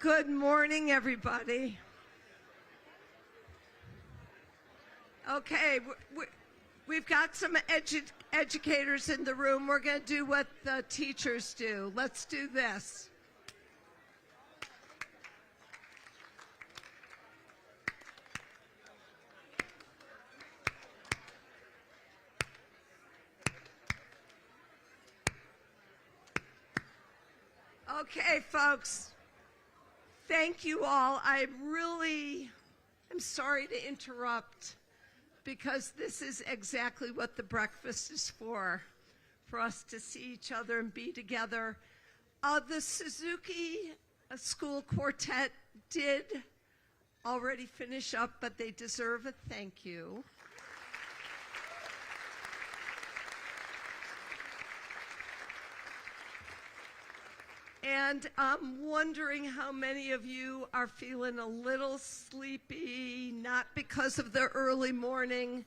Good morning, everybody. Okay, we've got some educators in the room. We're going to do what the teachers do. Let's do this. Okay, folks. Thank you all. I'm sorry to interrupt because this is exactly what the breakfast is for us to see each other and be together. The Suzuki School Quartet did already finish up, but they deserve a thank you. And I'm wondering how many of you are feeling a little sleepy, not because of the early morning,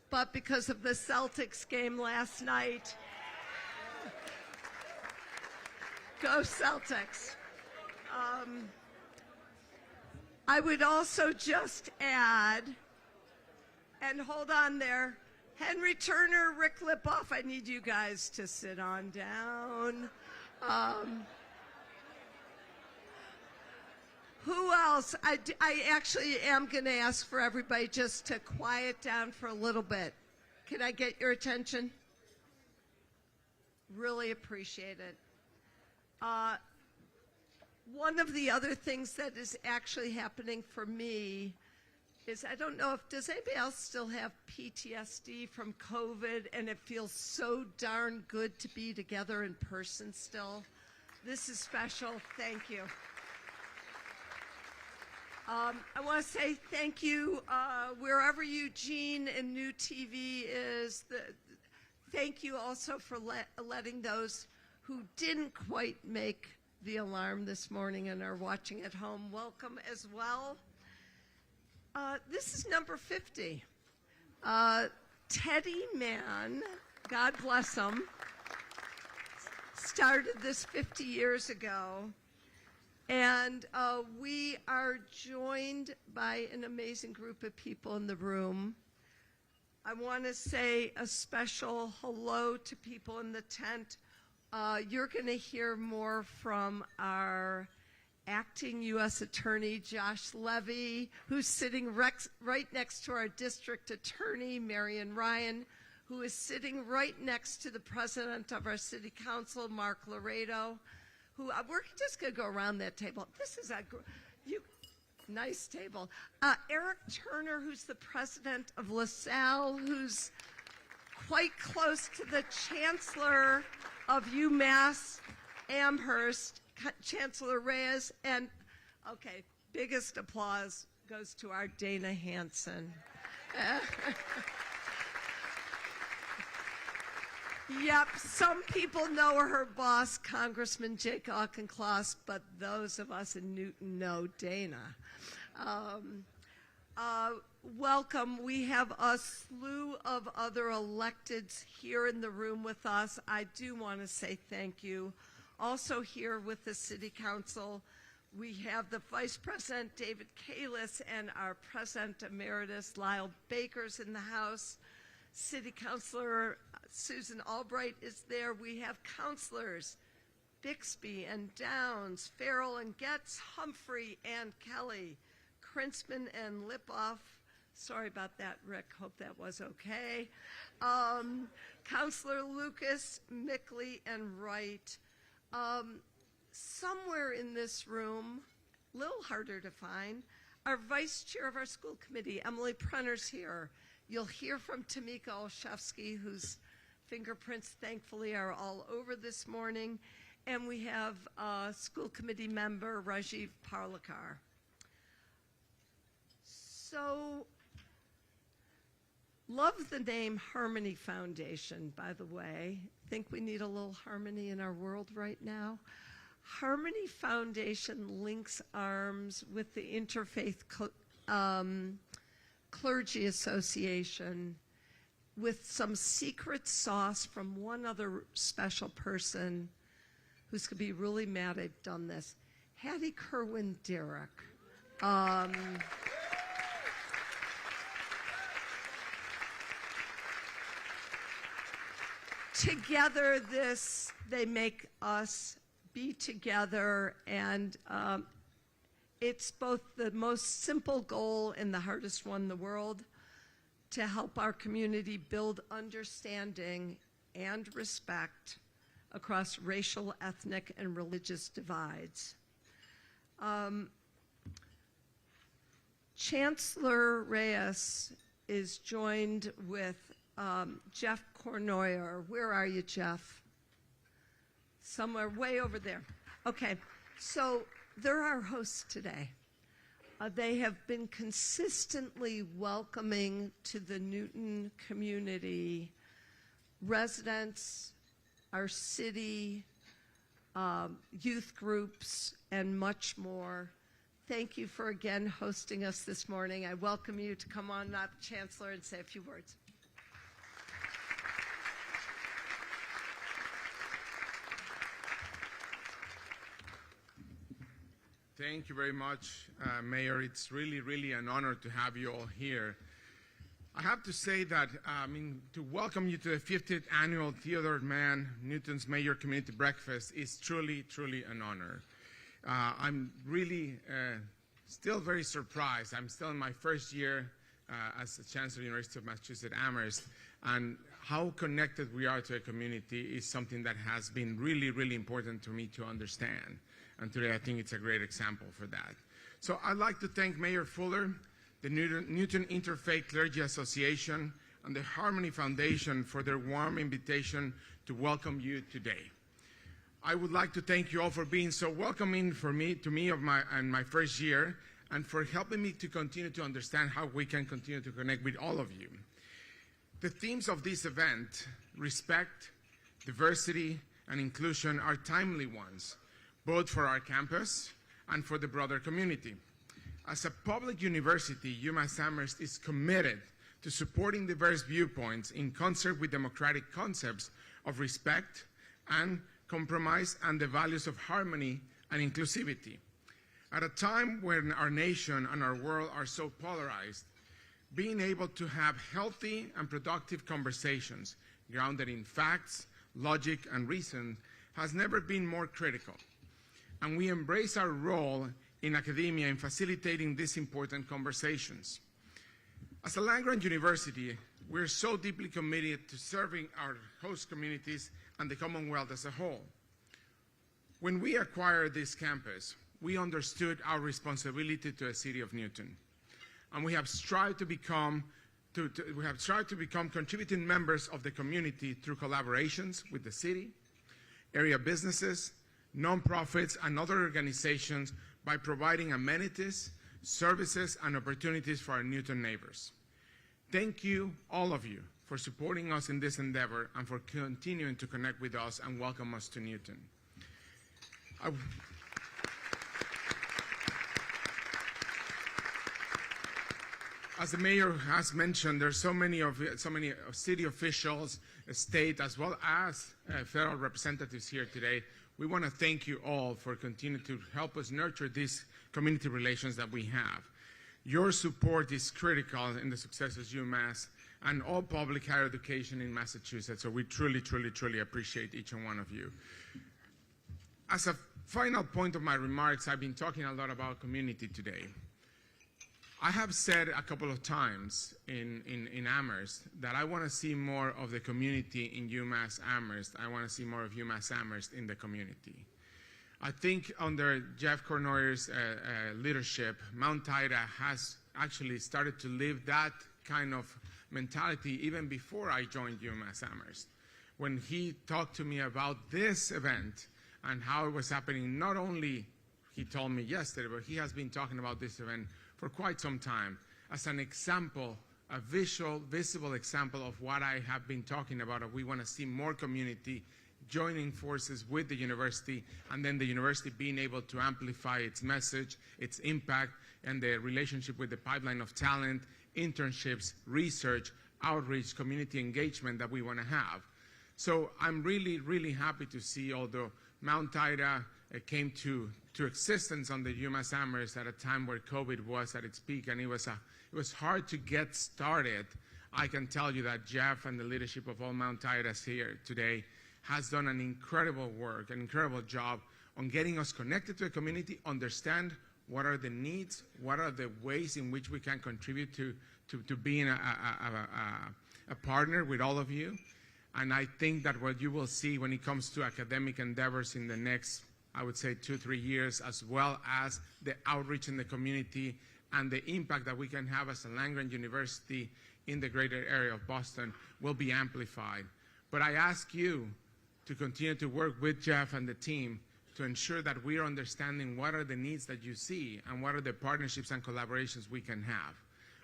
but because of the Celtics game last night. Go Celtics. I would also just add, and hold on there, Henry Turner, Rick Lipoff, I need you guys to sit on down. Who else? I actually am going to ask for everybody just to quiet down for a little bit. Can I get your attention? Really appreciate it. One of the other things that is actually happening for me is, I don't know if, does anybody else still have PTSD from COVID and it feels so darn good to be together in person still? This is special. Thank you. I want to say thank you wherever Eugene and New TV is. Thank you also for letting those who didn't quite make the alarm this morning and are watching at home welcome as well. This is number 50. Teddy Mann, God bless him, started this 50 years ago. And we are joined by an amazing group of people in the room. I want to say a special hello to people in the tent. You're going to hear more from our acting U.S. Attorney, Josh Levy, who's sitting right next to our district attorney, Marion Ryan, who is sitting right next to the president of our city council, Mark Laredo. We're just going to go around that table. This is a nice table. Eric Turner, who's the president of LaSalle, who's quite close to the chancellor of UMass Amherst, Chancellor Reyes. And, okay, biggest applause goes to our Dana Hansen. Yep, some people know her boss, Congressman Jake Auchincloss, but those of us in Newton know Dana. Welcome. We have a slew of other electeds here in the room with us. I do want to say thank you. Also here with the City Council, we have the Vice President, David Kalis, and our President Emeritus, Lyle Baker's in the House. City Councilor Susan Albright is there. We have councilors Bixby and Downs, Farrell and Getz, Humphrey and Kelly, Krinsman and Lipoff. Sorry about that, Rick. Hope that was okay. Councilor Lucas, Mickley, and Wright. Somewhere in this room, a little harder to find, our vice chair of our school committee, Emily Prenner's here. You'll hear from Tamika Olszewski, whose fingerprints, thankfully, are all over this morning. And we have school committee member Rajiv Parlikar. So, love the name Harmony Foundation, by the way. Think we need a little harmony in our world right now. Harmony Foundation links arms with the Interfaith Clergy Association with some secret sauce from one other special person who's going to be really mad I've done this. Hattie Kerwin Derrick. Together, they make us be together, and it's both the most simple goal and the hardest one in the world, to help our community build understanding and respect across racial, ethnic, and religious divides. Chancellor Reyes is joined with Jeff Cornoyer. Where are you, Jeff? Somewhere way over there. Okay, so they're our hosts today. They have been consistently welcoming to the Newton community, residents, our city, youth groups, and much more. Thank you for again hosting us this morning. I welcome you to come on up, Chancellor, and say a few words. Thank you very much, Mayor. It's really, really an honor to have you all here. I have to say that, to welcome you to the 50th Annual Theodore Mann, Newton's Mayor Community Breakfast is truly, truly an honor. I'm really still very surprised. I'm still in my first year as the Chancellor of the University of Massachusetts Amherst, and how connected we are to a community is something that has been really, really important to me to understand. And today I think it's a great example for that. So I'd like to thank Mayor Fuller, the Newton Interfaith Clergy Association, and the Harmony Foundation for their warm invitation to welcome you today. I would like to thank you all for being so welcoming to me in my first year, and for helping me to continue to understand how we can continue to connect with all of you. The themes of this event, respect, diversity, and inclusion, are timely ones, both for our campus and for the broader community. As a public university, UMass Amherst is committed to supporting diverse viewpoints in concert with democratic concepts of respect and compromise and the values of harmony and inclusivity. At a time when our nation and our world are so polarized, being able to have healthy and productive conversations grounded in facts, logic, and reason has never been more critical. And we embrace our role in academia in facilitating these important conversations. As a land-grant university, we're so deeply committed to serving our host communities and the Commonwealth as a whole. When we acquired this campus, we understood our responsibility to the city of Newton. And we have strived to become contributing members of the community through collaborations with the city, area businesses, nonprofits, and other organizations by providing amenities, services, and opportunities for our Newton neighbors. Thank you, all of you, for supporting us in this endeavor and for continuing to connect with us and welcome us to Newton. As the mayor has mentioned, there's so many city officials, state, as well as federal representatives here today. We want to thank you all for continuing to help us nurture these community relations that we have. Your support is critical in the success of UMass and all public higher education in Massachusetts, so we truly, truly, truly appreciate each and one of you. As a final point of my remarks, I've been talking a lot about community today. I have said a couple of times in Amherst that I want to see more of the community in UMass Amherst. I want to see more of UMass Amherst in the community. I think under Jeff Cornoyer's leadership, Mount Ida has actually started to live that kind of mentality even before I joined UMass Amherst. When he talked to me about this event and how it was happening, not only he told me yesterday, but he has been talking about this event for quite some time as an example, a visible example of what I have been talking about. We want to see more community joining forces with the university, and then the university being able to amplify its message, its impact, and the relationship with the pipeline of talent, internships, research, outreach, community engagement that we want to have. So I'm really, really happy to see, although Mount Ida came to existence on the UMass Amherst at a time where COVID was at its peak, and it was hard to get started. I can tell you that Jeff and the leadership of all Mount Titus here today has done an incredible work, an incredible job on getting us connected to the community, understand what are the needs, what are the ways in which we can contribute to being a partner with all of you. And I think that what you will see when it comes to academic endeavors in the next, I would say, 2-3 years, as well as the outreach in the community and the impact that we can have as a land-grant university in the greater area of Boston, will be amplified. But I ask you to continue to work with Jeff and the team to ensure that we are understanding what are the needs that you see and what are the partnerships and collaborations we can have.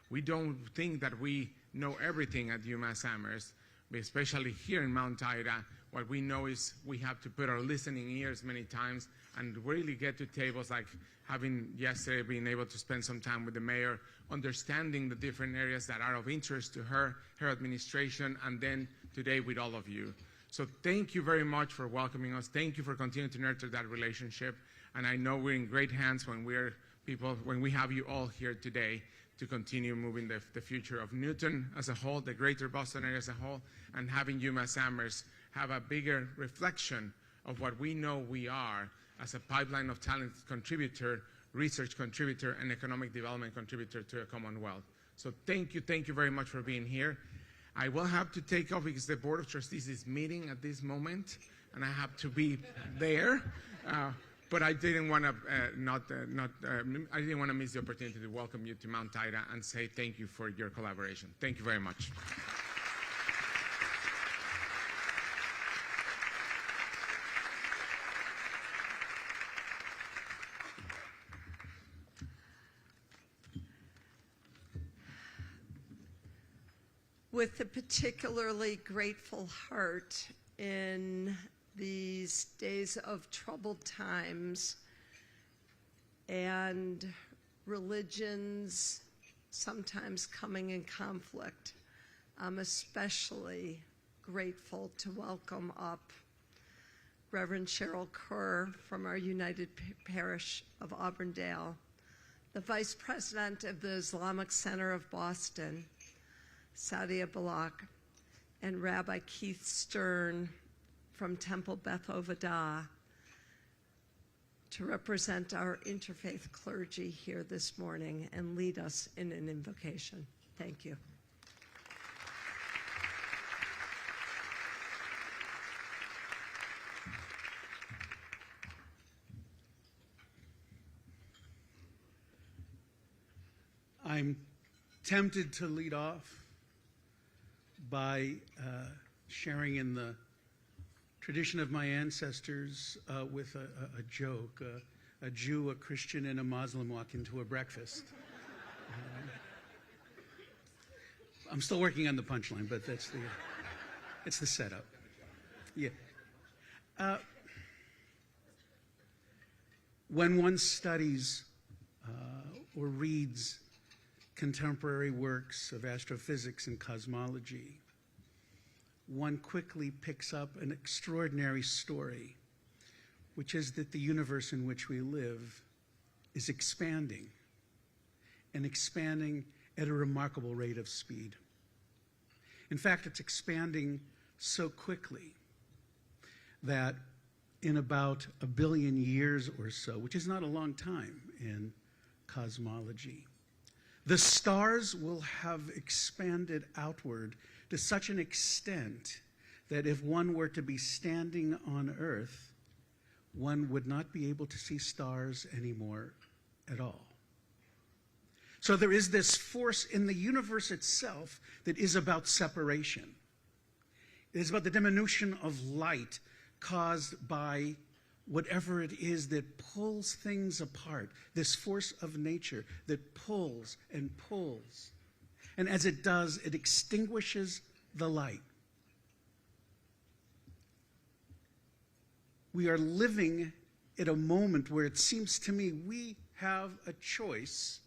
We don't think that we know everything at UMass Amherst, especially here in Mount Ida. What we know is we have to put our listening ears many times and really get to tables like having yesterday being able to spend some time with the mayor, understanding the different areas that are of interest to her administration, and then today with all of you. So thank you very much for welcoming us. Thank you for continuing to nurture that relationship. And I know we're in great hands when we have you all here today to continue moving the future of Newton as a whole, the greater Boston area as a whole, and having UMass Amherst have a bigger reflection of what we know we are as a pipeline of talent contributor, research contributor, and economic development contributor to a Commonwealth. So thank you very much for being here. I will have to take off because the Board of Trustees is meeting at this moment, and I have to be there. But I didn't want to I didn't want to miss the opportunity to welcome you to Mount Ida and say thank you for your collaboration. Thank you very much. With a particularly grateful heart in these days of troubled times and religions sometimes coming in conflict, I'm especially grateful to welcome up Reverend Cheryl Kerr from our United Parish of Auburndale, the Vice President of the Islamic Center of Boston, Sadia Balak, and Rabbi Keith Stern from Temple Beth Ovadah to represent our interfaith clergy here this morning and lead us in an invocation. Thank you. I'm tempted to lead off by sharing in the tradition of my ancestors with a joke. A Jew, a Christian, and a Muslim walk into a breakfast. I'm still working on the punchline, but it's the setup. Yeah. When one studies or reads contemporary works of astrophysics and cosmology, one quickly picks up an extraordinary story, which is that the universe in which we live is expanding, and expanding at a remarkable rate of speed. In fact, it's expanding so quickly that in about 1 billion years or so, which is not a long time in cosmology, the stars will have expanded outward to such an extent that if one were to be standing on Earth, one would not be able to see stars anymore at all. So there is this force in the universe itself that is about separation. It is about the diminution of light caused by whatever it is that pulls things apart, this force of nature that pulls and pulls. And as it does, it extinguishes the light. We are living at a moment where it seems to me we have a choice.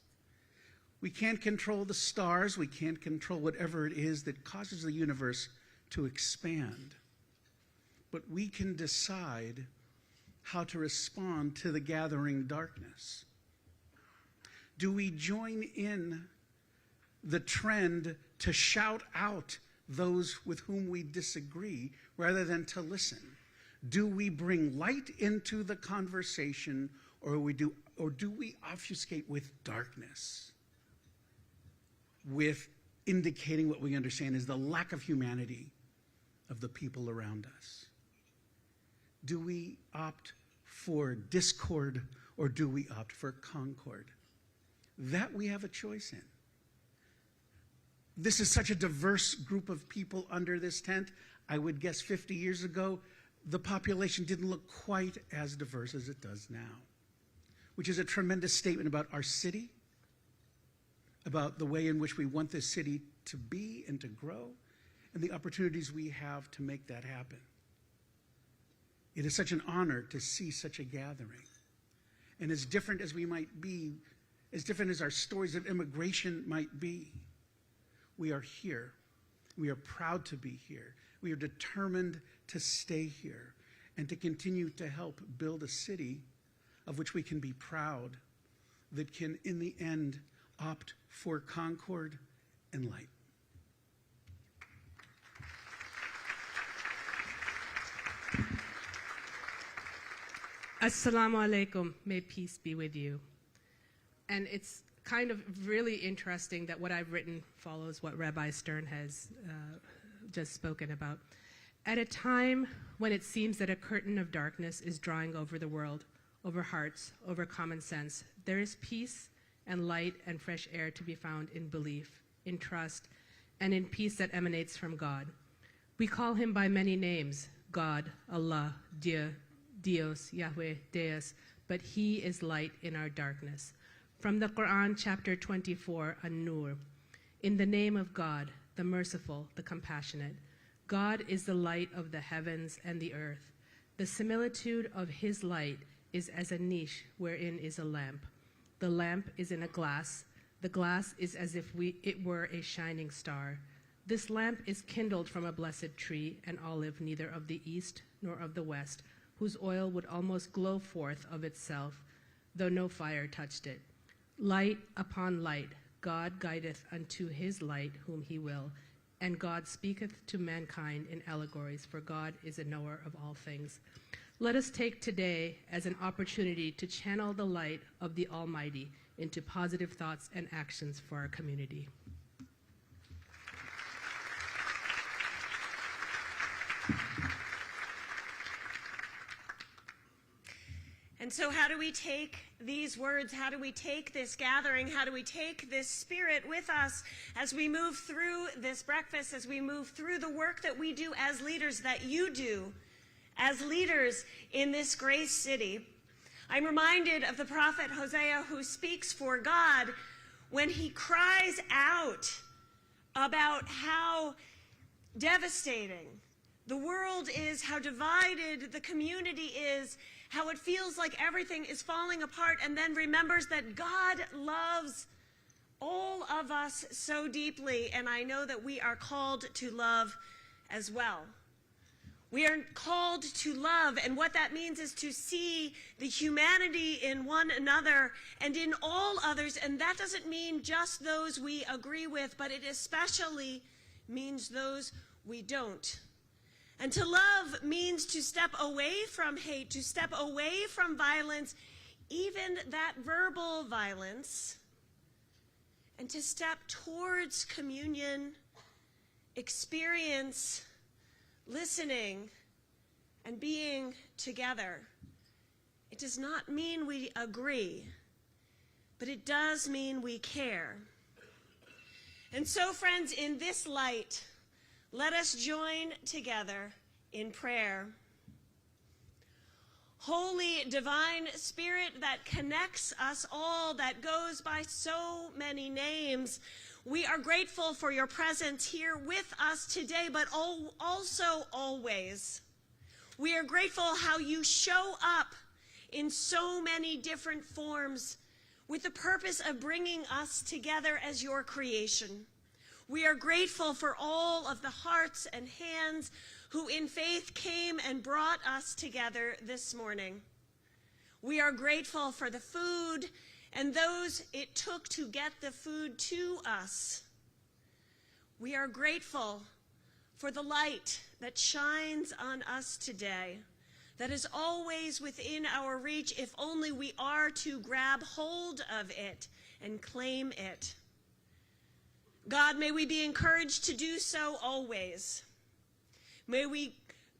We can't control the stars. We can't control whatever it is that causes the universe to expand. But we can decide how to respond to the gathering darkness? Do we join in the trend to shout out those with whom we disagree rather than to listen? Do we bring light into the conversation, or do we obfuscate with darkness, with indicating what we understand is the lack of humanity of the people around us? Do we opt for discord, or do we opt for concord? That we have a choice in. This is such a diverse group of people under this tent. I would guess 50 years ago, the population didn't look quite as diverse as it does now, which is a tremendous statement about our city, about the way in which we want this city to be and to grow, and the opportunities we have to make that happen. It is such an honor to see such a gathering. And as different as we might be, as different as our stories of immigration might be, we are here. We are proud to be here. We are determined to stay here and to continue to help build a city of which we can be proud, that can, in the end, opt for concord and light. Assalamu alaikum, may peace be with you. And it's kind of really interesting that what I've written follows what Rabbi Stern has just spoken about. At a time when it seems that a curtain of darkness is drawing over the world, over hearts, over common sense, there is peace and light and fresh air to be found in belief, in trust, and in peace that emanates from God. We call him by many names: God, Allah, Dios, Yahweh, Deus, but he is light in our darkness. From the Quran, chapter 24, An-Nur. In the name of God, the merciful, the compassionate. God is the light of the heavens and the earth. The similitude of his light is as a niche wherein is a lamp. The lamp is in a glass. The glass is as if it were a shining star. This lamp is kindled from a blessed tree, an olive neither of the east nor of the west, whose oil would almost glow forth of itself, though no fire touched it. Light upon light, God guideth unto his light whom he will, and God speaketh to mankind in allegories, for God is a knower of all things. Let us take today as an opportunity to channel the light of the Almighty into positive thoughts and actions for our community. And so how do we take these words, how do we take this gathering, how do we take this spirit with us as we move through this breakfast, as we move through the work that we do as leaders, that you do as leaders in this grace city? I'm reminded of the prophet Hosea, who speaks for God when he cries out about how devastating the world is, how divided the community is, how it feels like everything is falling apart, and then remembers that God loves all of us so deeply, and I know that we are called to love as well. We are called to love, and what that means is to see the humanity in one another and in all others, and that doesn't mean just those we agree with, but it especially means those we don't. And to love means to step away from hate, to step away from violence, even that verbal violence, and to step towards communion, experience, listening, and being together. It does not mean we agree, but it does mean we care. And so, friends, in this light, let us join together in prayer. Holy Divine Spirit that connects us all, that goes by so many names, we are grateful for your presence here with us today, but also always. We are grateful how you show up in so many different forms with the purpose of bringing us together as your creation. We are grateful for all of the hearts and hands who in faith came and brought us together this morning. We are grateful for the food and those it took to get the food to us. We are grateful for the light that shines on us today, that is always within our reach if only we are to grab hold of it and claim it. God, may we be encouraged to do so always. May we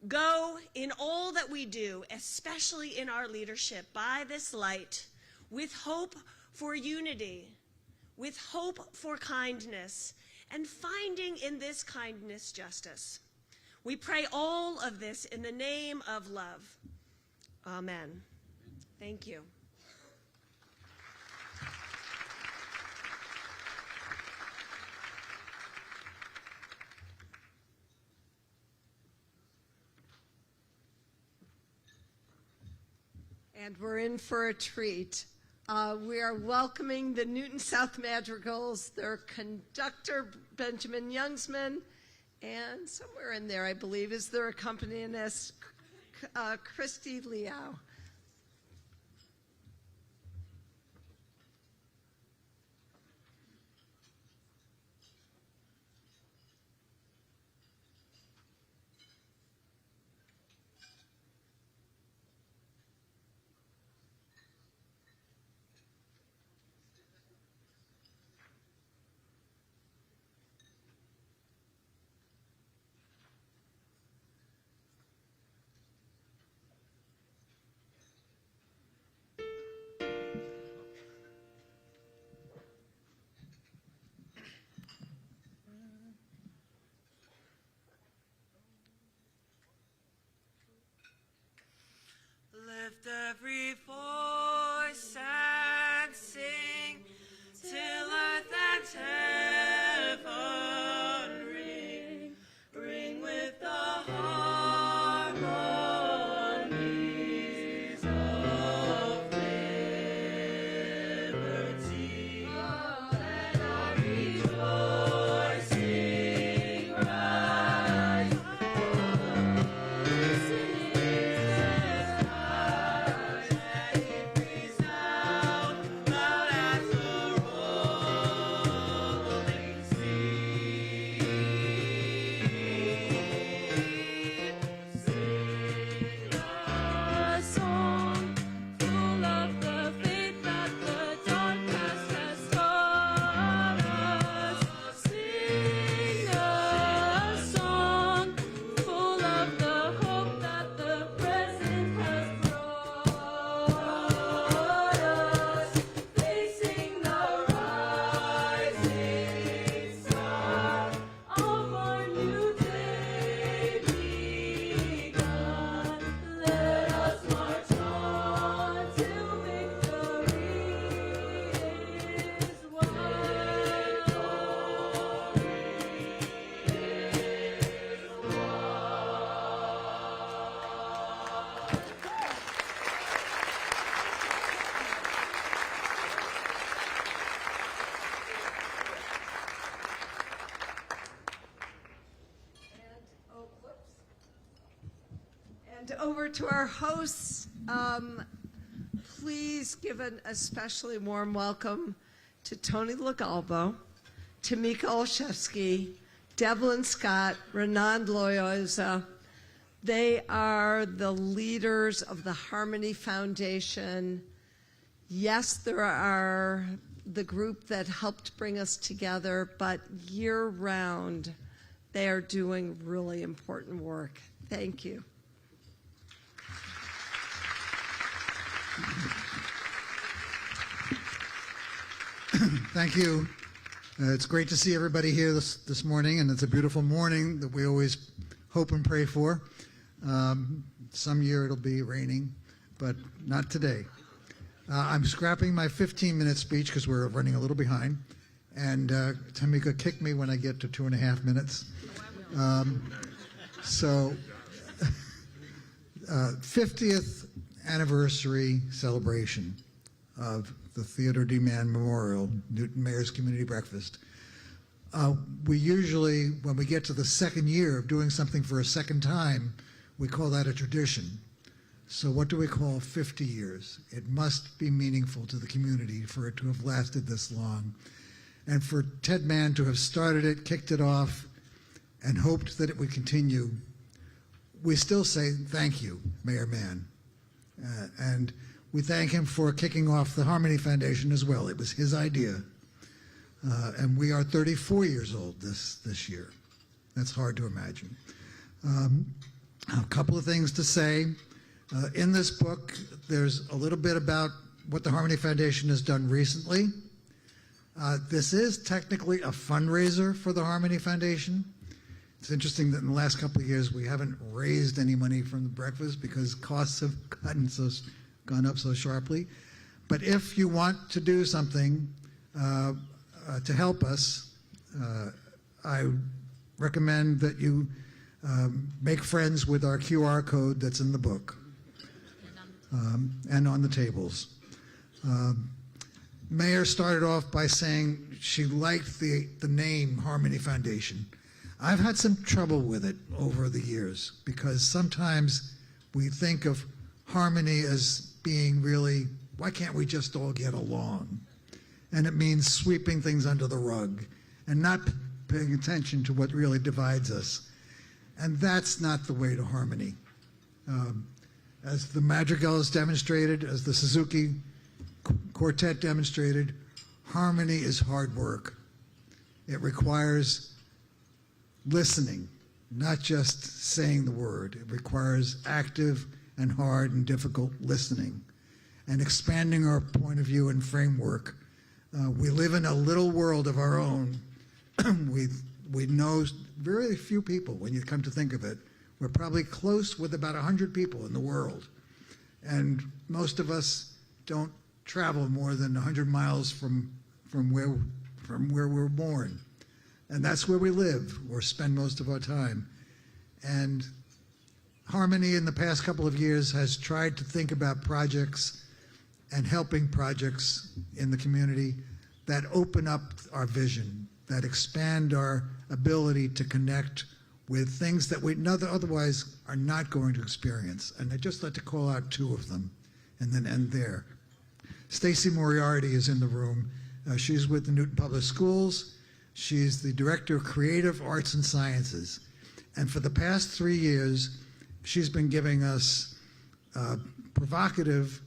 go in all that we do, especially in our leadership, by this light, with hope for unity, with hope for kindness, and finding in this kindness justice. We pray all of this in the name of love. Amen. Thank you. And we're in for a treat. We are welcoming the Newton South Madrigals, their conductor, Benjamin Youngsman, and somewhere in there, I believe, is their accompanist, Christy Liao. Lift every voice and sing till earth and heaven ring, ring with the harmonies of liberty. Oh, let our rejoicing rise. And over to our hosts, please give an especially warm welcome to Tony Lagalbo, Tamika Olszewski, Devlin Scott, Renand Loyoza. They are the leaders of the Harmony Foundation. Yes, there are the group that helped bring us together, but year-round, they are doing really important work. Thank you. Thank you. It's great to see everybody here this morning, and it's a beautiful morning that we always hope and pray for. Some year it'll be raining, but not today. I'm scrapping my 15-minute speech because we're running a little behind, and Tamika kicked me when I get to 2.5 minutes. So 50th anniversary celebration of the Theodore D. Mann Memorial Newton Mayor's Community Breakfast. We usually, when we get to the second year of doing something for a second time, we call that a tradition. So what do we call 50 years? It must be meaningful to the community for it to have lasted this long. And for Ted Mann to have started it, kicked it off, and hoped that it would continue, we still say thank you, Mayor Mann. And we thank him for kicking off the Harmony Foundation as well. It was his idea. And we are 34 years old this year. That's hard to imagine. A couple of things to say. In this book, there's a little bit about what the Harmony Foundation has done recently. This is technically a fundraiser for the Harmony Foundation. It's interesting that in the last couple of years we haven't raised any money from the breakfast because costs have gone up so sharply. But if you want to do something to help us, I recommend that you make friends with our QR code that's in the book and on the tables. Mayor started off by saying she liked the name Harmony Foundation. I've had some trouble with it over the years because sometimes we think of harmony as being really, why can't we just all get along? And it means sweeping things under the rug and not paying attention to what really divides us. And that's not the way to harmony. As the Madrigals demonstrated, as the Suzuki Quartet demonstrated, harmony is hard work. It requires listening, not just saying the word. It requires active and hard and difficult listening and expanding our point of view and framework. We live in a little world of our own. We know very few people when you come to think of it. We're probably close with about 100 people in the world. And most of us don't travel more than 100 miles from where we're born. And that's where we live or spend most of our time. And Harmony in the past couple of years has tried to think about projects and helping projects in the community that open up our vision, that expand our ability to connect with things that we otherwise are not going to experience. And I'd just like to call out two of them and then end there. Stacy Moriarty is in the room. She's with the Newton Public Schools. She's the Director of Creative Arts and Sciences. And for the past 3 years, she's been giving us provocative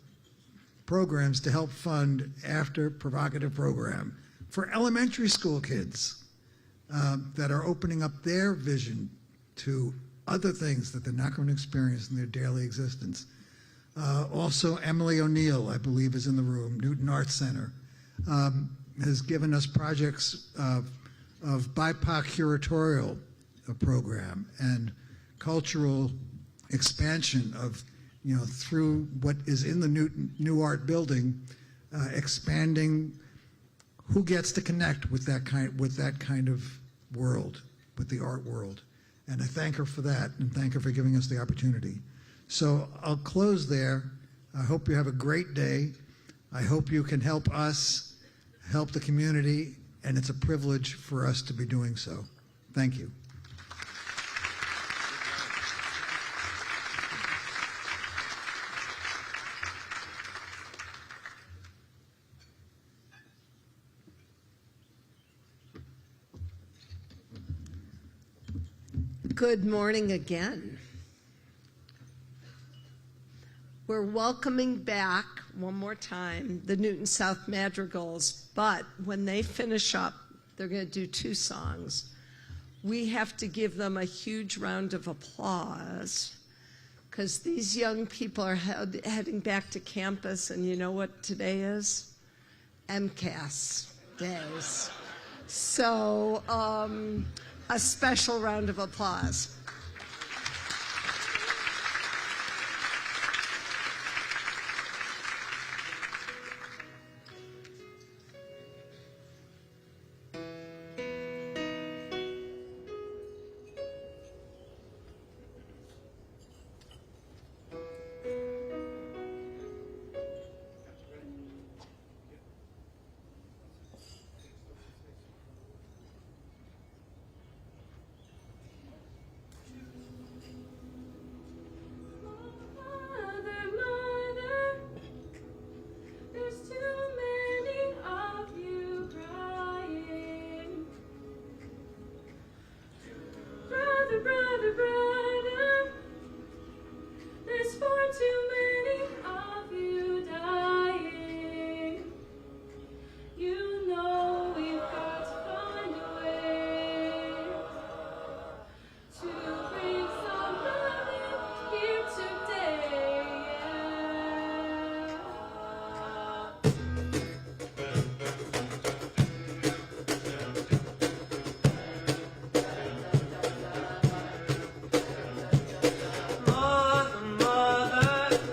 programs to help fund after provocative program for elementary school kids that are opening up their vision to other things that they're not going to experience in their daily existence. Also, Emily O'Neill, I believe, is in the room, Newton Arts Center, has given us projects of BIPOC curatorial program and cultural expansion of, through what is in the New Art Building, expanding who gets to connect with that kind of world, with the art world. And I thank her for that and thank her for giving us the opportunity. So I'll close there. I hope you have a great day. I hope you can help us, help the community, and it's a privilege for us to be doing so. Thank you. Good morning again. We're welcoming back, one more time, the Newton South Madrigals, but when they finish up, they're going to do 2 songs. We have to give them a huge round of applause because these young people are heading back to campus, and you know what today is? MCAS days. So, a special round of applause. brother, brother, brother. There's far too many of you dying. You know we've got to find a way to bring some love here today. Mother, mother,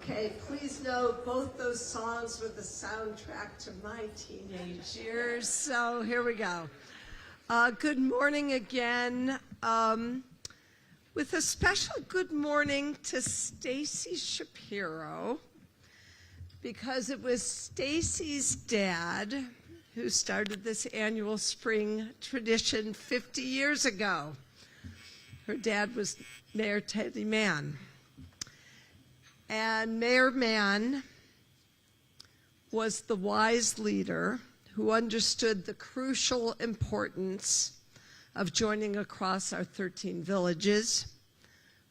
Okay, please note both those songs were the soundtrack to my teenage years. So here we go. Good morning again. With a special good morning to Stacy Shapiro, because it was Stacy's dad who started this annual spring tradition 50 years ago. Her dad was Mayor Teddy Mann. And Mayor Mann was the wise leader who understood the crucial importance of joining across our 13 villages,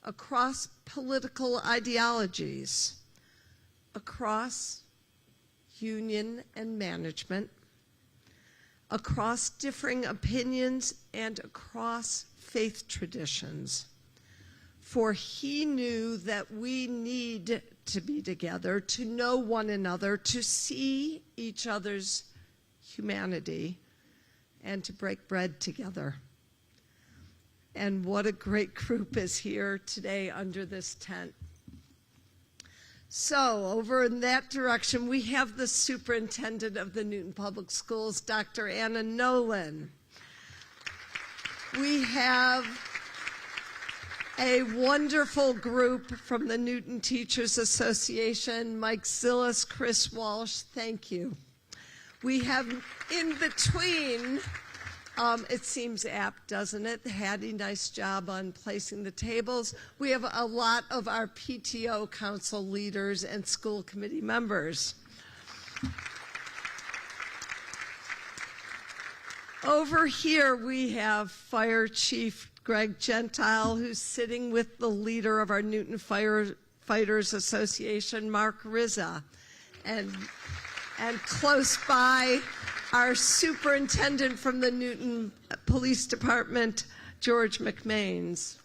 across political ideologies, across union and management, across differing opinions, and across faith traditions. For he knew that we need to be together, to know one another, to see each other's humanity, and to break bread together. And what a great group is here today under this tent. So over in that direction, we have the superintendent of the Newton Public Schools, Dr. Anna Nolan. We have a wonderful group from the Newton Teachers Association, Mike Zillis, Chris Walsh, thank you. We have in between, it seems apt, doesn't it? Hattie, nice job on placing the tables. We have a lot of our PTO council leaders and school committee members. Over here we have Fire Chief Greg Gentile, who's sitting with the leader of our Newton Firefighters Association, Mark Rizza. And close by, our superintendent from the Newton Police Department, George McMains.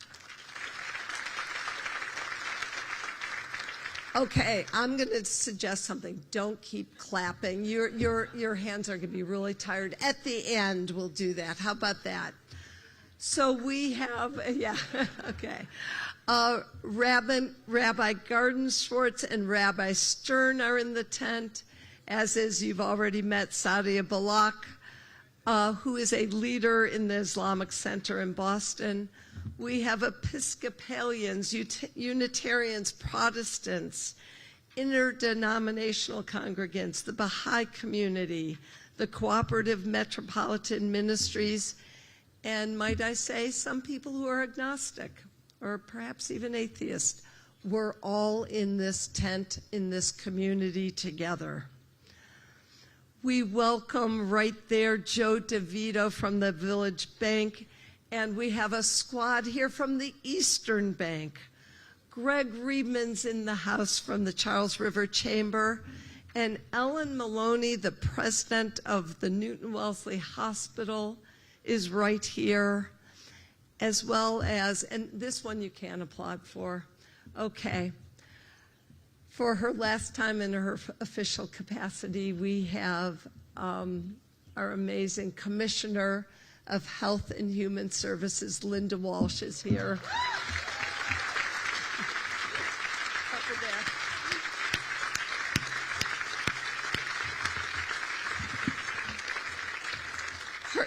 Okay, I'm going to suggest something. Don't keep clapping. Your hands are going to be really tired. At the end, we'll do that. How about that? So we have, yeah, okay. Rabbi Garden-Schwartz and Rabbi Stern are in the tent, as is, you've already met, Sadia Balak, who is a leader in the Islamic Center in Boston. We have Episcopalians, Unitarians, Protestants, interdenominational congregants, the Baha'i community, the Cooperative Metropolitan Ministries, and might I say, some people who are agnostic or perhaps even atheist. We're all in this tent, in this community together. We welcome right there Joe DeVito from the Village Bank, and we have a squad here from the Eastern Bank. Greg Riedman's in the house from the Charles River Chamber, and Ellen Maloney, the president of the Newton Wellesley Hospital, is right here, as well as, and this one you can applaud for, okay. For her last time in her official capacity, we have our amazing Commissioner of Health and Human Services, Linda Walsh, is here. Over there.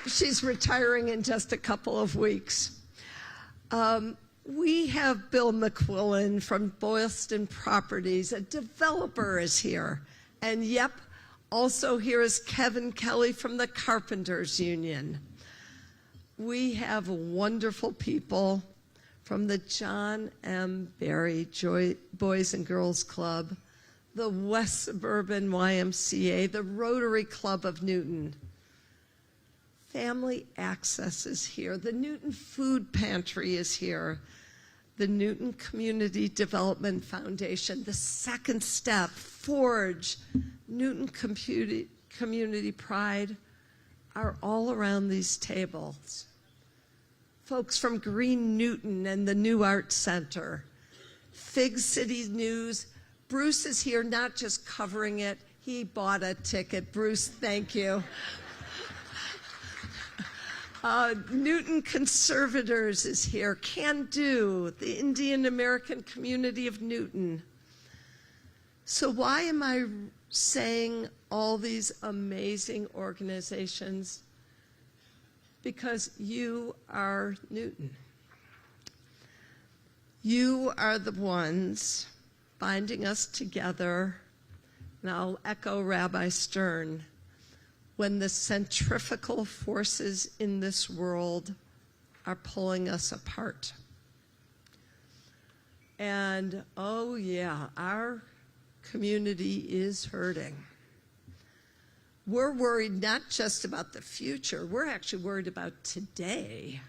She's retiring in just a couple of weeks. We have Bill McQuillan from Boylston Properties. A developer is here. And yep, also here is Kevin Kelly from the Carpenters Union. We have wonderful people from the John M. Barry Boys and Girls Club, the West Suburban YMCA, the Rotary Club of Newton. Family Access is here. The Newton Food Pantry is here. The Newton Community Development Foundation, the Second Step, Forge, Newton Community Pride are all around these tables. Folks from Green Newton and the New Art Center, Fig City News. Bruce is here not just covering it, he bought a ticket. Bruce, thank you. Newton Conservators is here. Can Do, the Indian American community of Newton. So why am I saying all these amazing organizations? Because you are Newton. You are the ones binding us together, and I'll echo Rabbi Stern, when the centrifugal forces in this world are pulling us apart. And oh yeah, our community is hurting. We're worried not just about the future, we're actually worried about today.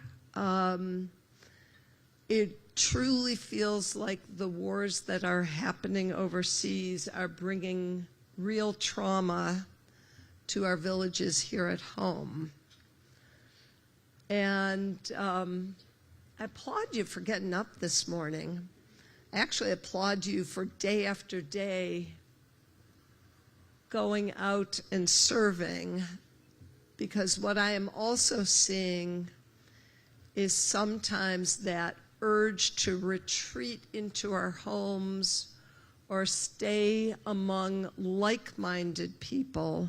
It truly feels like the wars that are happening overseas are bringing real trauma to our villages here at home. And I applaud you for getting up this morning. I actually applaud you for day after day going out and serving, because what I am also seeing is sometimes that urge to retreat into our homes or stay among like-minded people,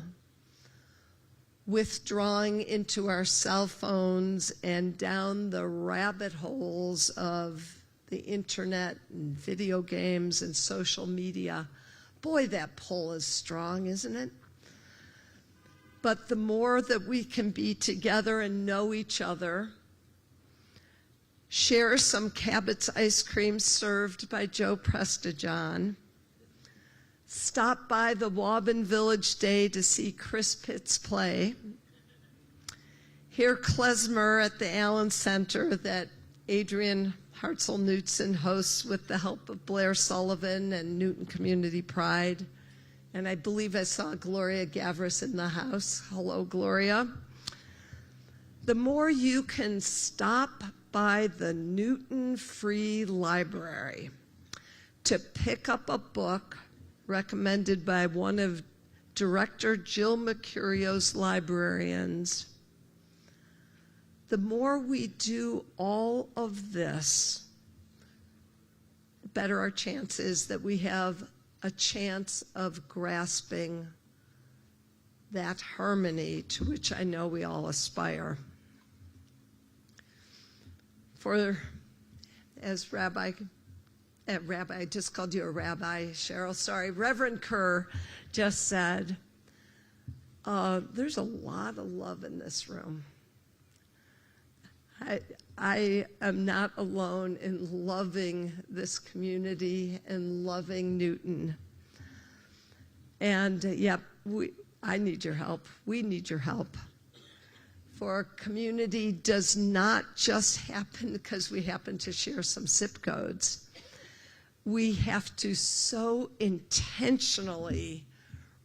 withdrawing into our cell phones and down the rabbit holes of the internet and video games and social media. Boy, that pull is strong, isn't it? But the more that we can be together and know each other, share some Cabot's ice cream served by Joe Prestigion, stop by the Waban Village Day to see Chris Pitts play, hear klezmer at the Allen Center that Adrian Hartzell-Knudsen hosts with the help of Blair Sullivan and Newton Community Pride. And I believe I saw Gloria Gavris in the house. Hello, Gloria. The more you can stop by the Newton Free Library to pick up a book recommended by one of Director Jill Mercurio's librarians, the more we do all of this, the better our chance is that we have a chance of grasping that harmony to which I know we all aspire. For, as I just called you a rabbi, Cheryl, sorry, Reverend Kerr just said, there's a lot of love in this room. I am not alone in loving this community and loving Newton. And I need your help. We need your help. For our community does not just happen because we happen to share some zip codes. We have to so intentionally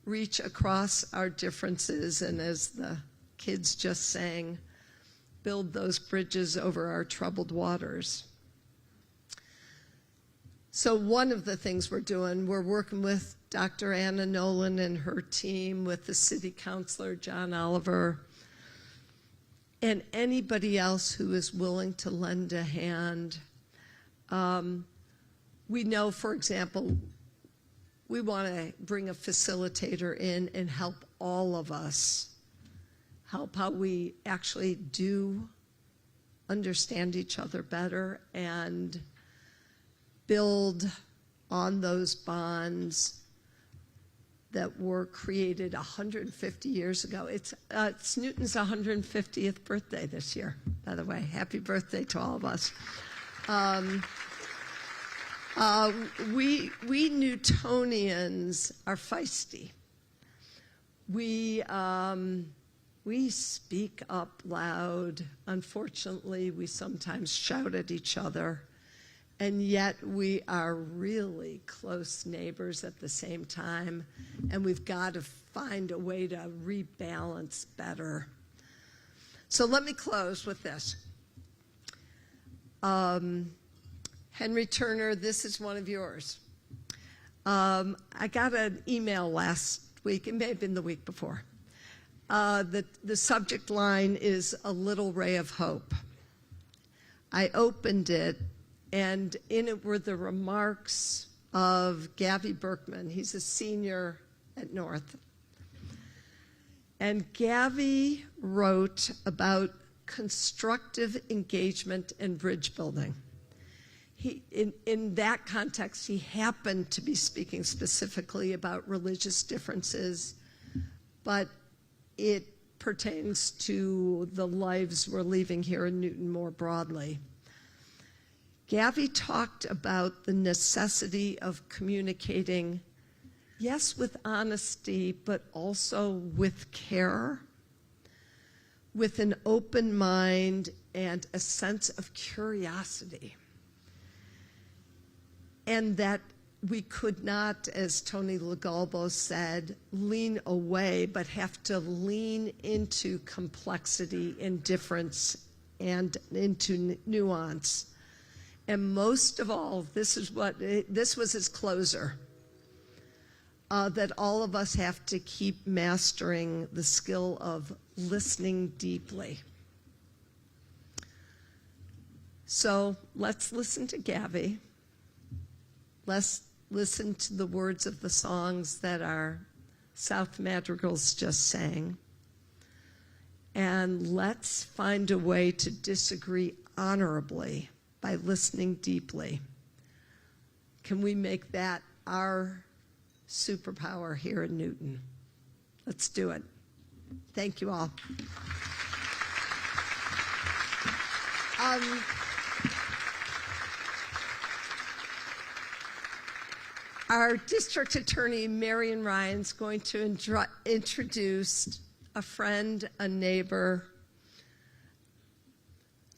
reach across our differences, and as the kids just sang, build those bridges over our troubled waters. So one of the things we're doing, we're working with Dr. Anna Nolan and her team, with the city councilor, John Oliver, and anybody else who is willing to lend a hand. We know, for example, we want to bring a facilitator in and help all of us, help how we actually do understand each other better and build on those bonds that were created 150 years ago. It's Newton's 150th birthday this year, by the way. Happy birthday to all of us. We Newtonians are feisty. We speak up loud. Unfortunately, we sometimes shout at each other. And yet we are really close neighbors at the same time. And we've got to find a way to rebalance better. So let me close with this. Henry Turner, this is one of yours. I got an email last week, it may have been the week before. The subject line is "A Little Ray of Hope." I opened it, and in it were the remarks of Gavi Berkman. He's a senior at North. And Gavi wrote about constructive engagement and bridge building. In that context, he happened to be speaking specifically about religious differences, but it pertains to the lives we're leaving here in Newton more broadly. Gavi talked about the necessity of communicating, yes, with honesty, but also with care, with an open mind and a sense of curiosity. And that we could not, as Tony Legalbo said, lean away, but have to lean into complexity and difference and into nuance. And most of all, this was his closer, that all of us have to keep mastering the skill of listening deeply. So let's listen to Gavi. Let's listen to the words of the songs that our South Madrigals just sang. And let's find a way to disagree honorably by listening deeply. Can we make that our superpower here in Newton? Let's do it. Thank you all. Our district attorney, Marion Ryan, is going to introduce a friend, a neighbor,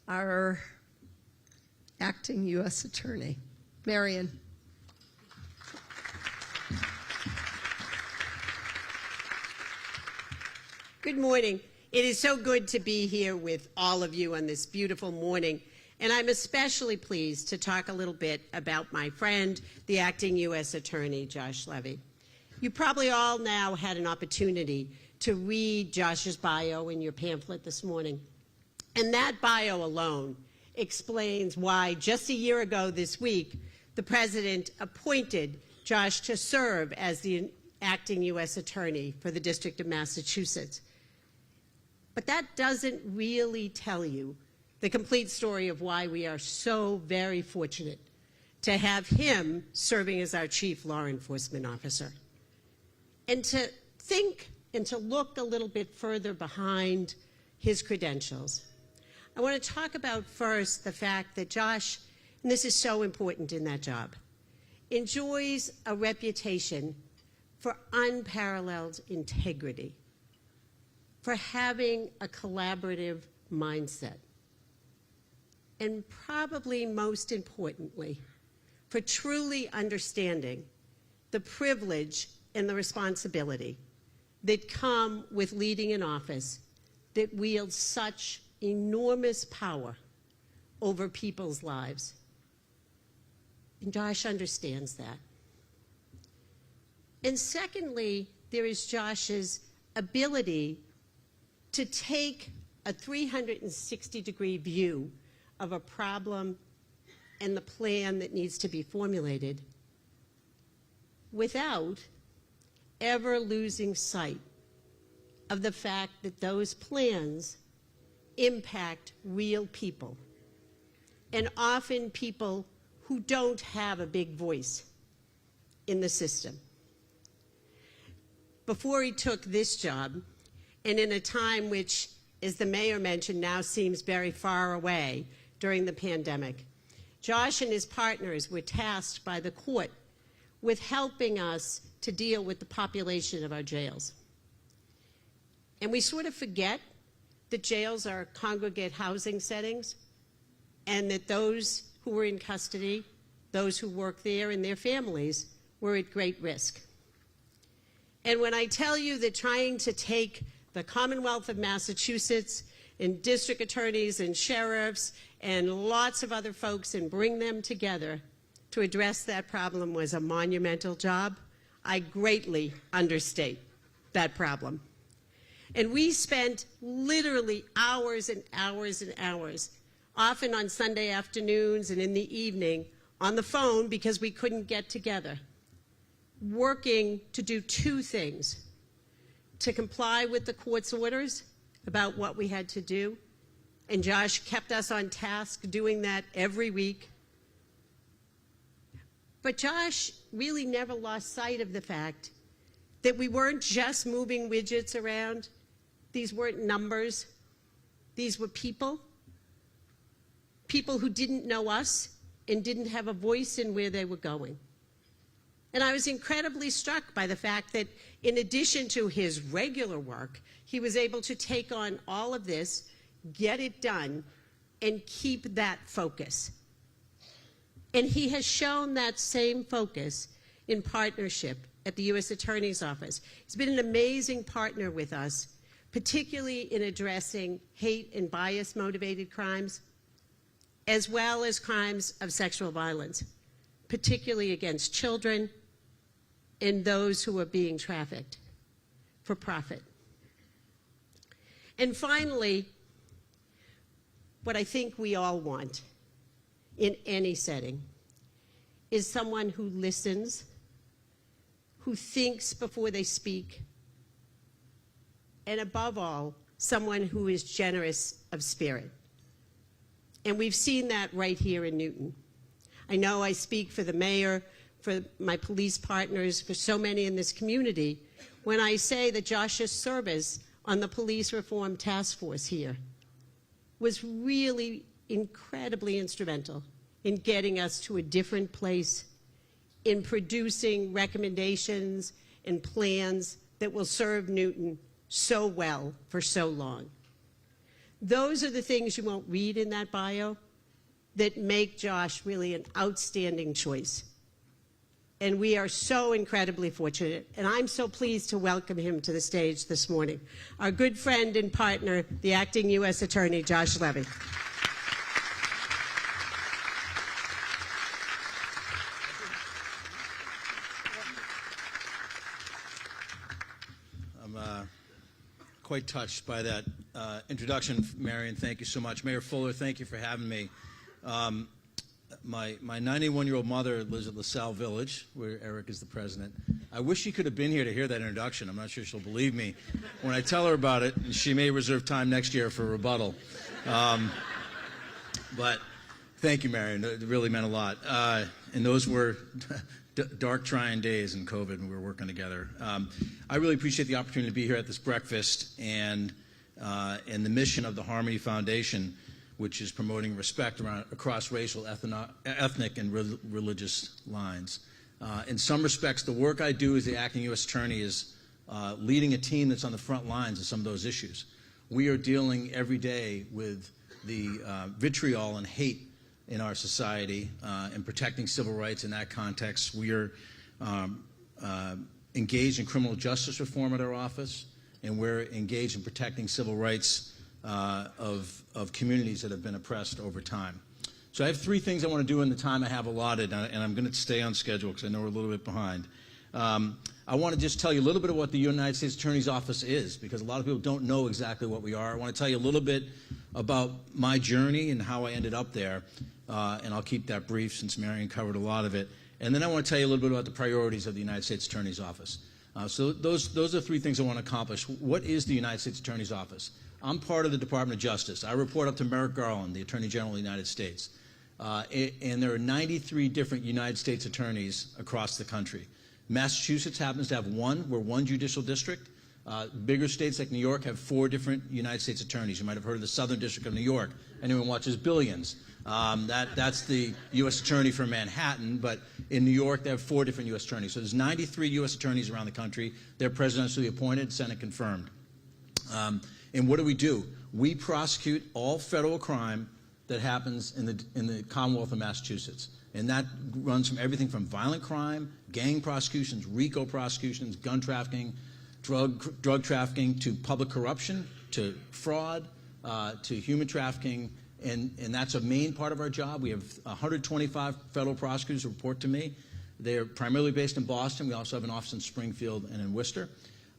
our acting U.S. attorney. Marion. Good morning. It is so good to be here with all of you on this beautiful morning. And I'm especially pleased to talk a little bit about my friend, the acting U.S. Attorney, Josh Levy. You probably all now had an opportunity to read Josh's bio in your pamphlet this morning. And that bio alone explains why just a year ago this week, the President appointed Josh to serve as the acting U.S. Attorney for the District of Massachusetts. But that doesn't really tell you the complete story of why we are so very fortunate to have him serving as our Chief Law Enforcement Officer. And to think and to look a little bit further behind his credentials, I want to talk about first the fact that Josh, and this is so important in that job, enjoys a reputation for unparalleled integrity, for having a collaborative mindset, and probably most importantly, for truly understanding the privilege and the responsibility that come with leading an office that wields such enormous power over people's lives. And Josh understands that. And secondly, there is Josh's ability to take a 360-degree view of a problem and the plan that needs to be formulated without ever losing sight of the fact that those plans impact real people, and often people who don't have a big voice in the system. Before he took this job, and in a time which, as the mayor mentioned, now seems very far away during the pandemic, Josh and his partners were tasked by the court with helping us to deal with the population of our jails. And we sort of forget that jails are congregate housing settings, and that those who were in custody, those who work there and their families, were at great risk. And when I tell you that trying to take the Commonwealth of Massachusetts and district attorneys and sheriffs and lots of other folks and bring them together to address that problem was a monumental job, I greatly understate that problem. And we spent literally hours and hours and hours, often on Sunday afternoons and in the evening, on the phone because we couldn't get together, working to do two things: to comply with the court's orders about what we had to do, and Josh kept us on task doing that every week. But Josh really never lost sight of the fact that we weren't just moving widgets around. These weren't numbers. These were people who didn't know us and didn't have a voice in where they were going. And I was incredibly struck by the fact that in addition to his regular work, he was able to take on all of this, get it done, and keep that focus. And he has shown that same focus in partnership at the U.S. Attorney's Office. He's been an amazing partner with us, particularly in addressing hate and bias-motivated crimes, as well as crimes of sexual violence, particularly against children and those who are being trafficked for profit. And finally, what I think we all want in any setting is someone who listens, who thinks before they speak, and above all, someone who is generous of spirit. And we've seen that right here in Newton. I know I speak for the mayor, for my police partners, for so many in this community, when I say that Josh's service on the Police Reform Task Force here was really incredibly instrumental in getting us to a different place, in producing recommendations and plans that will serve Newton so well for so long. Those are the things you won't read in that bio that make Josh really an outstanding choice. And we are so incredibly fortunate, and I'm so pleased to welcome him to the stage this morning. Our good friend and partner, the acting U.S. Attorney, Josh Levy. I'm quite touched by that introduction, Marion. Thank you so much. Mayor Fuller, thank you for having me. My 91-year-old mother lives at LaSalle Village, where Eric is the president. I wish she could have been here to hear that introduction. I'm not sure she'll believe me when I tell her about it, and she may reserve time next year for a rebuttal. But thank you, Marion. It really meant a lot. And those were dark, trying days in COVID when we were working together. I really appreciate the opportunity to be here at this breakfast and the mission of the Harmony Foundation, which is promoting respect across racial, ethnic, and religious lines. In some respects, the work I do as the acting U.S. Attorney is leading a team that's on the front lines of some of those issues. We are dealing every day with the vitriol and hate in our society and protecting civil rights in that context. We are engaged in criminal justice reform at our office, and we're engaged in protecting civil rights of communities that have been oppressed over time. So I have three things I want to do in the time I have allotted, and I'm going to stay on schedule because I know we're a little bit behind. I want to just tell you a little bit of what the United States Attorney's Office is, because a lot of people don't know exactly what we are. I want to tell you a little bit about my journey and how I ended up there, and I'll keep that brief since Marion covered a lot of it. And then I want to tell you a little bit about the priorities of the United States Attorney's Office. So those are three things I want to accomplish. What is the United States Attorney's Office? I'm part of the Department of Justice. I report up to Merrick Garland, the Attorney General of the United States. And there are 93 different United States attorneys across the country. Massachusetts happens to have one. We're one judicial district. Bigger states like New York have 4 different United States attorneys. You might have heard of the Southern District of New York. Anyone watches Billions. That's the U.S. Attorney for Manhattan, but in New York they have 4 different U.S. attorneys. So there's 93 U.S. attorneys around the country. They're presidentially appointed, Senate confirmed. And what do? We prosecute all federal crime that happens in the Commonwealth of Massachusetts. And that runs from everything from violent crime, gang prosecutions, RICO prosecutions, gun trafficking, drug trafficking, to public corruption, to fraud, to human trafficking. And that's a main part of our job. We have 125 federal prosecutors who report to me. They're primarily based in Boston. We also have an office in Springfield and in Worcester.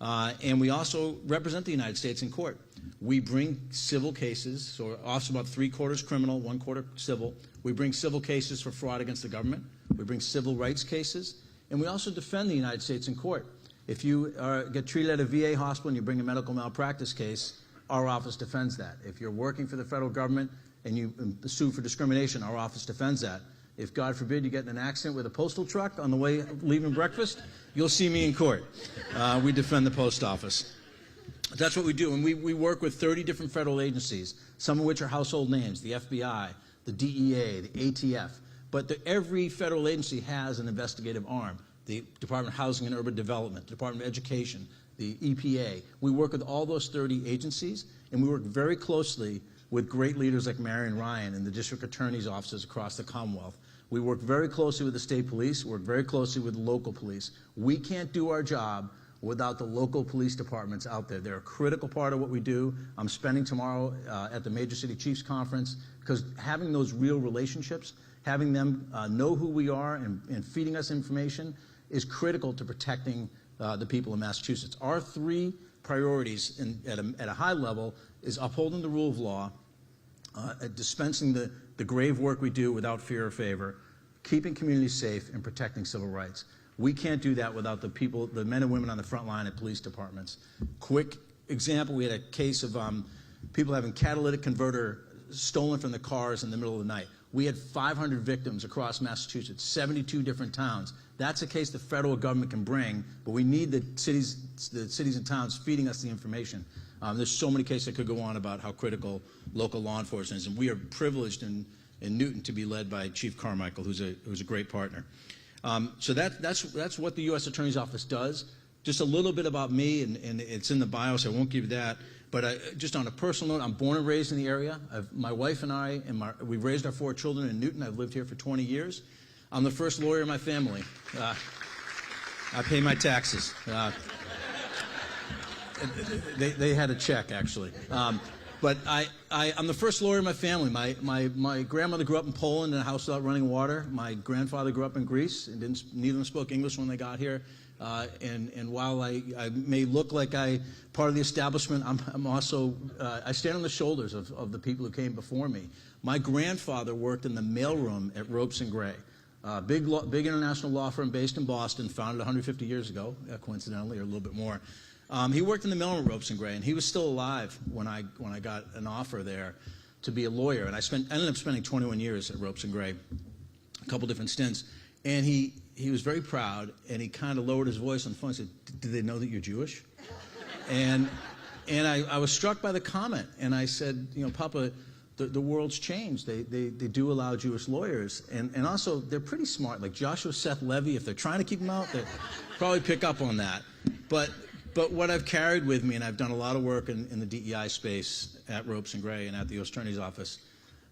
And we also represent the United States in court. We bring civil cases, so also about 3/4 criminal, 1/4 civil. We bring civil cases for fraud against the government. We bring civil rights cases. And we also defend the United States in court. If you get treated at a VA hospital and you bring a medical malpractice case, our office defends that. If you're working for the federal government and you sue for discrimination, our office defends that. If, God forbid, you get in an accident with a postal truck on the way leaving breakfast, you'll see me in court. We defend the post office. That's what we do. And we work with 30 different federal agencies, some of which are household names, the FBI, the DEA, the ATF. But every federal agency has an investigative arm. The Department of Housing and Urban Development, the Department of Education, the EPA. We work with all those 30 agencies, and we work very closely with great leaders like Marion Ryan and the district attorney's offices across the Commonwealth. We work very closely with the state police, work very closely with the local police. We can't do our job without the local police departments out there. They're a critical part of what we do. I'm spending tomorrow at the Major City Chiefs Conference, because having those real relationships, having them know who we are and feeding us information is critical to protecting the people of Massachusetts. Our 3 priorities at a high level is upholding the rule of law, dispensing the grave work we do without fear or favor, keeping communities safe, and protecting civil rights. We can't do that without the people, the men and women on the front line at police departments. Quick example, we had a case of people having catalytic converter stolen from the cars in the middle of the night. We had 500 victims across Massachusetts, 72 different towns. That's a case the federal government can bring, but we need the cities and towns feeding us the information. There's so many cases that could go on about how critical local law enforcement is, and we are privileged in Newton to be led by Chief Carmichael, who's a great partner. So that's what the U.S. Attorney's Office does. Just a little bit about me, and it's in the bio, so I won't give you that. But just on a personal note, I'm born and raised in the area. My wife and I, we've raised our 4 children in Newton. I've lived here for 20 years. I'm the first lawyer in my family. I pay my taxes. They had a check, actually. But I'm the first lawyer in my family. My grandmother grew up in Poland in a house without running water. My grandfather grew up in Greece, and neither of them spoke English when they got here. And while I may look like part of the establishment, I'm also, I stand on the shoulders of the people who came before me. My grandfather worked in the mailroom at Ropes & Gray, big international law firm based in Boston, founded 150 years ago, coincidentally, or a little bit more. He worked in the mailroom at Ropes & Gray, and he was still alive when I got an offer there to be a lawyer. And I ended up spending 21 years at Ropes & Gray, a couple different stints. And he was very proud, and he kind of lowered his voice on the phone and said, "Do they know that you're Jewish?" And I was struck by the comment, and I said, "Papa, the world's changed. They do allow Jewish lawyers, and also they're pretty smart. Like Joshua Seth Levy, if they're trying to keep them out, they probably pick up on that. But what I've carried with me, and I've done a lot of work in the DEI space at Ropes & Gray and at the U.S. Attorney's Office,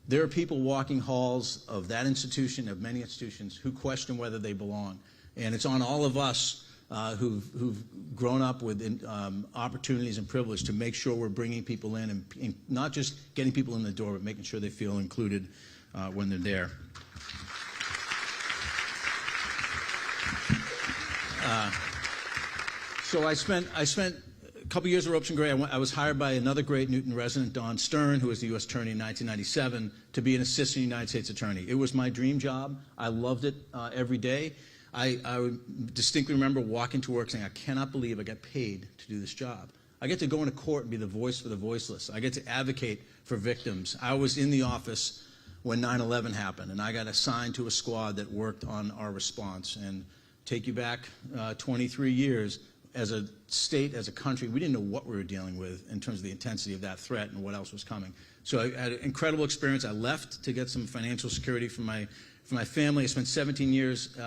there are people walking halls of that institution, of many institutions, who question whether they belong. And it's on all of us who've grown up with opportunities and privilege to make sure we're bringing people in, and not just getting people in the door, but making sure they feel included when they're there. So I spent a couple years at Ropes & Gray. I was hired by another great Newton resident, Don Stern, who was the U.S. Attorney in 1997, to be an assistant United States Attorney. It was my dream job. I loved it every day. I would distinctly remember walking to work saying, I cannot believe I got paid to do this job. I get to go into court and be the voice for the voiceless. I get to advocate for victims. I was in the office when 9/11 happened, and I got assigned to a squad that worked on our response. And take you back 23 years, as a state, as a country, we didn't know what we were dealing with in terms of the intensity of that threat and what else was coming. So I had an incredible experience. I left to get some financial security for my family. I spent 17 years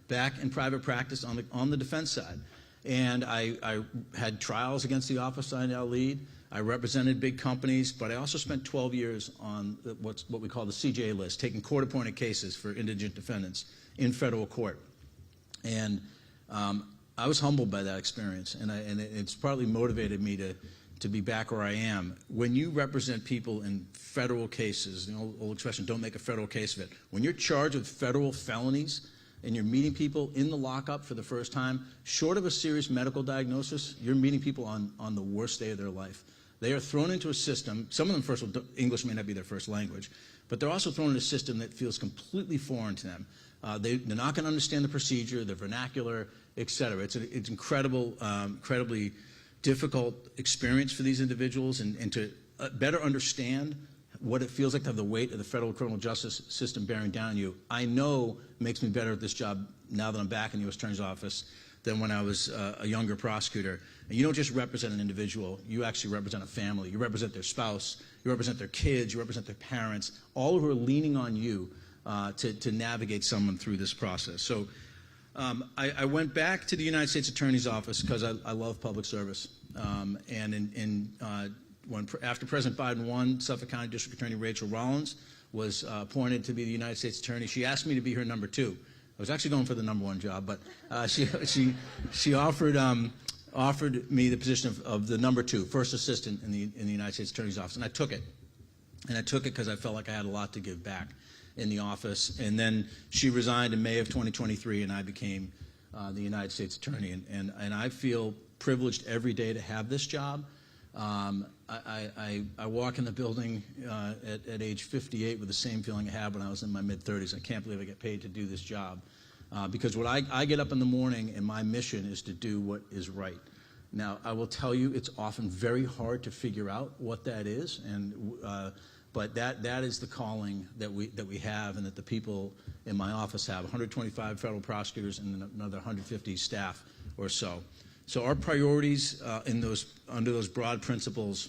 back in private practice on the defense side. And I had trials against the office I now lead. I represented big companies, but I also spent 12 years on what we call the CJA list, taking court-appointed cases for indigent defendants in federal court. And I was humbled by that experience, and it's partly motivated me to be back where I am. When you represent people in federal cases, the old expression, don't make a federal case of it. When you're charged with federal felonies, and you're meeting people in the lockup for the first time, short of a serious medical diagnosis, you're meeting people on the worst day of their life. They are thrown into a system. Some of them, first of all, English may not be their first language, but they're also thrown into a system that feels completely foreign to them. They're not going to understand the procedure, the vernacular, et cetera. It's incredibly difficult experience for these individuals, and to better understand what it feels like to have the weight of the federal criminal justice system bearing down on you, I know makes me better at this job now that I'm back in the U.S. Attorney's Office than when I was a younger prosecutor. And you don't just represent an individual, you actually represent a family. You represent their spouse, you represent their kids, you represent their parents, all who are leaning on you to navigate someone through this process. So I went back to the United States Attorney's Office because I love public service. After President Biden won, Suffolk County District Attorney Rachel Rollins was appointed to be the United States Attorney. She asked me to be her number 2. I was actually going for the number 1 job, but she offered me the position of the number 2, first assistant in the United States Attorney's Office, and I took it. And I took it because I felt like I had a lot to give back in the office. And then she resigned in May of 2023, and I became the United States Attorney. And I feel privileged every day to have this job. I walk in the building at age 58 with the same feeling I had when I was in my mid-30s. I can't believe I get paid to do this job. Because what I get up in the morning and my mission is to do what is right. Now, I will tell you, it's often very hard to figure out what that is, but that is the calling that we have and that the people in my office have, 125 federal prosecutors and another 150 staff or so. So our priorities under those broad principles,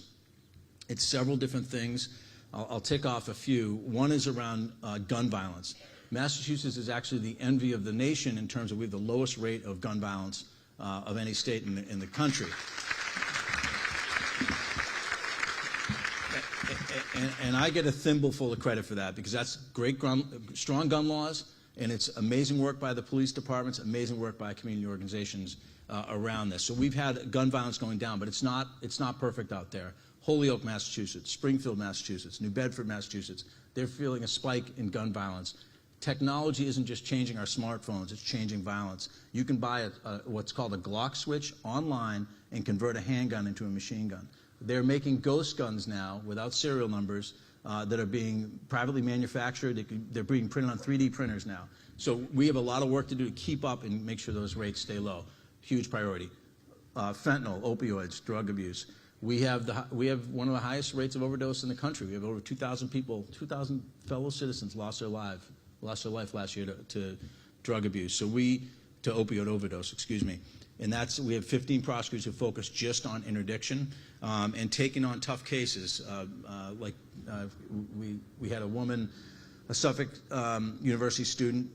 it's several different things. I'll tick off a few. One is around gun violence. Massachusetts is actually the envy of the nation in terms of we have the lowest rate of gun violence of any state in the country. And I get a thimbleful of credit for that because that's great, strong gun laws, and it's amazing work by the police departments, amazing work by community organizations around this. So we've had gun violence going down, but it's not perfect out there. Holyoke, Massachusetts, Springfield, Massachusetts, New Bedford, Massachusetts, they're feeling a spike in gun violence. Technology isn't just changing our smartphones, it's changing violence. You can buy what's called a Glock switch online and convert a handgun into a machine gun. They're making ghost guns now without serial numbers that are being privately manufactured. They're being printed on 3D printers now. So we have a lot of work to do to keep up and make sure those rates stay low. Huge priority. Fentanyl, opioids, drug abuse. We have one of the highest rates of overdose in the country. We have over 2,000 people, 2,000 fellow citizens lost their life last year to drug abuse. To opioid overdose, excuse me. And we have 15 prosecutors who focus just on interdiction and taking on tough cases. We had a woman, a Suffolk University student,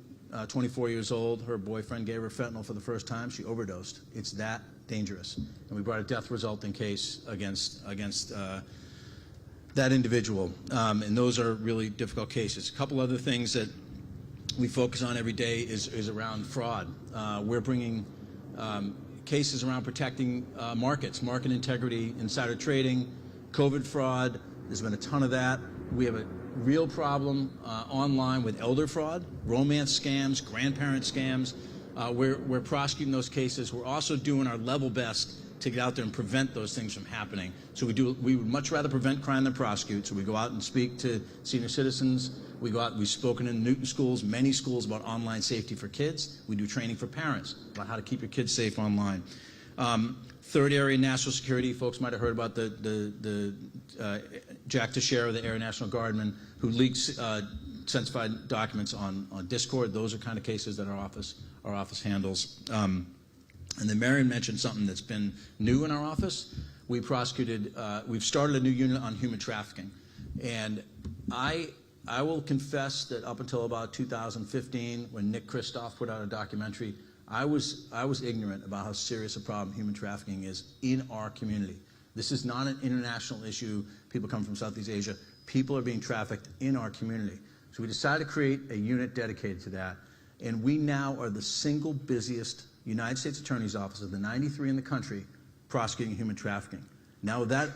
24 years old. Her boyfriend gave her fentanyl for the first time. She overdosed. It's that dangerous. And we brought a death resulting case against that individual. And those are really difficult cases. A couple other things that we focus on every day is around fraud. We're bringing cases around protecting markets, market integrity, insider trading, COVID fraud. There's been a ton of that. We have a real problem online with elder fraud, romance scams, grandparent scams. We're prosecuting those cases. We're also doing our level best to get out there and prevent those things from happening. So we would much rather prevent crime than prosecute. So we go out and speak to senior citizens. We go out, we've spoken in Newton schools, many schools, about online safety for kids. We do training for parents about how to keep your kids safe online. Third area, national security. Folks might have heard about the Jack Teixeira, the Air National Guardman, who leaks sensitive documents on Discord. Those are kind of cases that our office handles. And then Marion mentioned something that's been new in our office. We've started a new unit on human trafficking. And I will confess that up until about 2015, when Nick Kristof put out a documentary, I was ignorant about how serious a problem human trafficking is in our community. This is not an international issue. People come from Southeast Asia. People are being trafficked in our community. So we decided to create a unit dedicated to that. And we now are the single busiest United States Attorney's Office of the 93 in the country prosecuting human trafficking. Now that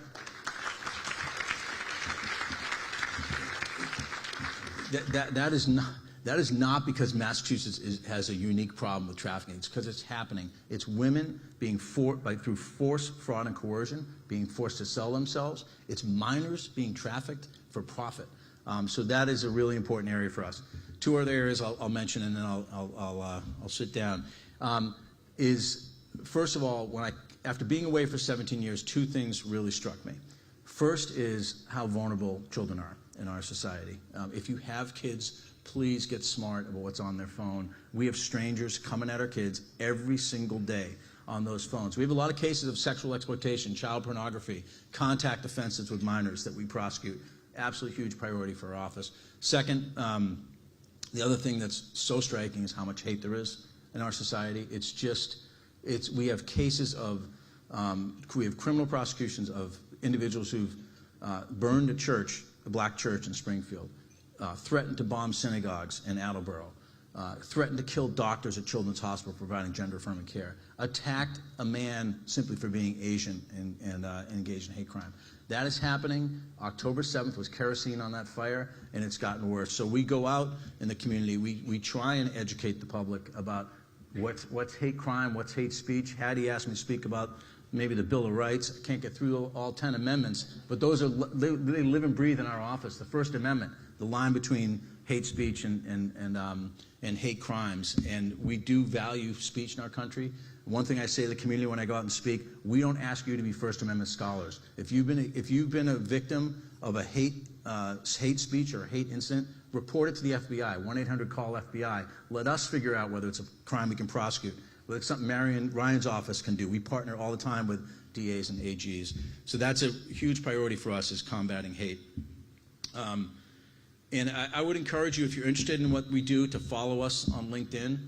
That is not because Massachusetts has a unique problem with trafficking. It's because it's happening. It's women being through force, fraud, and coercion, being forced to sell themselves. It's minors being trafficked for profit. So that is a really important area for us. Two other areas I'll mention, and then I'll sit down. Is first of all, after being away for 17 years, two things really struck me. First is how vulnerable children are in our society. If you have kids, please get smart about what's on their phone. We have strangers coming at our kids every single day on those phones. We have a lot of cases of sexual exploitation, child pornography, contact offenses with minors that we prosecute. Absolutely huge priority for our office. Second, the other thing that's so striking is how much hate there is in our society. We have cases of, we have criminal prosecutions of individuals who've burned a church, a black church in Springfield, threatened to bomb synagogues in Attleboro, threatened to kill doctors at Children's Hospital providing gender-affirming care, attacked a man simply for being Asian and engaged in hate crime. That is happening. October 7th was kerosene on that fire, and it's gotten worse. So we go out in the community. We try and educate the public about what's hate crime, what's hate speech. Hattie asked me to speak about maybe the Bill of Rights. I can't get through all 10 amendments, but those are they live and breathe in our office. The First Amendment, the line between hate speech and hate crimes, and we do value speech in our country. One thing I say to the community when I go out and speak: we don't ask you to be First Amendment scholars. If you've been a victim of a hate speech or a hate incident, report it to the FBI. 1-800-CALL-FBI. Let us figure out whether it's a crime we can prosecute. Whether it's something Marion Ryan's office can do. We partner all the time with DAs and AGs. So that's a huge priority for us, is combating hate. And I would encourage you, if you're interested in what we do, to follow us on LinkedIn.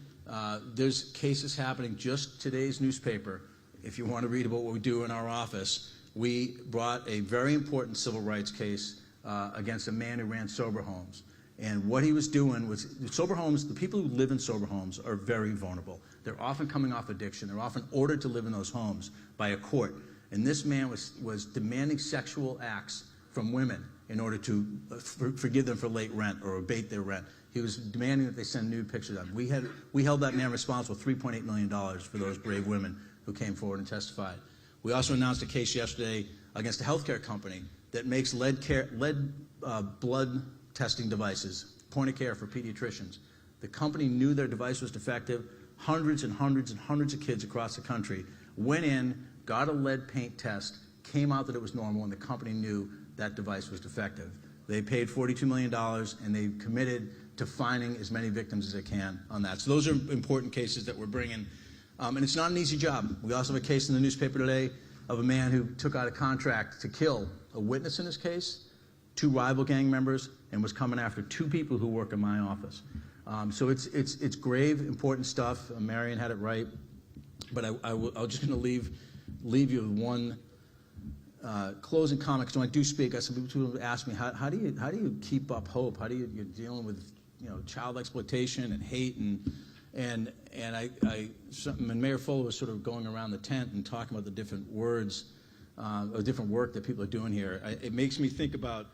There's cases happening. Just today's newspaper, if you want to read about what we do in our office, we brought a very important civil rights case against a man who ran sober homes. And what he was doing was, sober homes, the people who live in sober homes are very vulnerable. They're often coming off addiction. They're often ordered to live in those homes by a court. And this man was demanding sexual acts from women in order to forgive them for late rent or abate their rent. He was demanding that they send nude pictures of him. We held that man responsible for $3.8 million for those brave women who came forward and testified. We also announced a case yesterday against a healthcare company that makes lead blood testing devices, point of care for pediatricians. The company knew their device was defective. Hundreds and hundreds and hundreds of kids across the country went in, got a lead paint test, came out that it was normal, and the company knew that device was defective. They paid $42 million, and they committed to finding as many victims as they can on that. So those are important cases that we're bringing. And it's not an easy job. We also have a case in the newspaper today of a man who took out a contract to kill a witness in his case, 2 rival gang members, and was coming after 2 people who work in my office. So it's grave, important stuff. Marion had it right. But I'm just going to leave you with one closing comment, because when I do speak, some people ask me, how do you keep up hope? How do you're dealing with child exploitation and hate and Mayor Fuller was sort of going around the tent and talking about the different words or different work that people are doing here. It makes me think about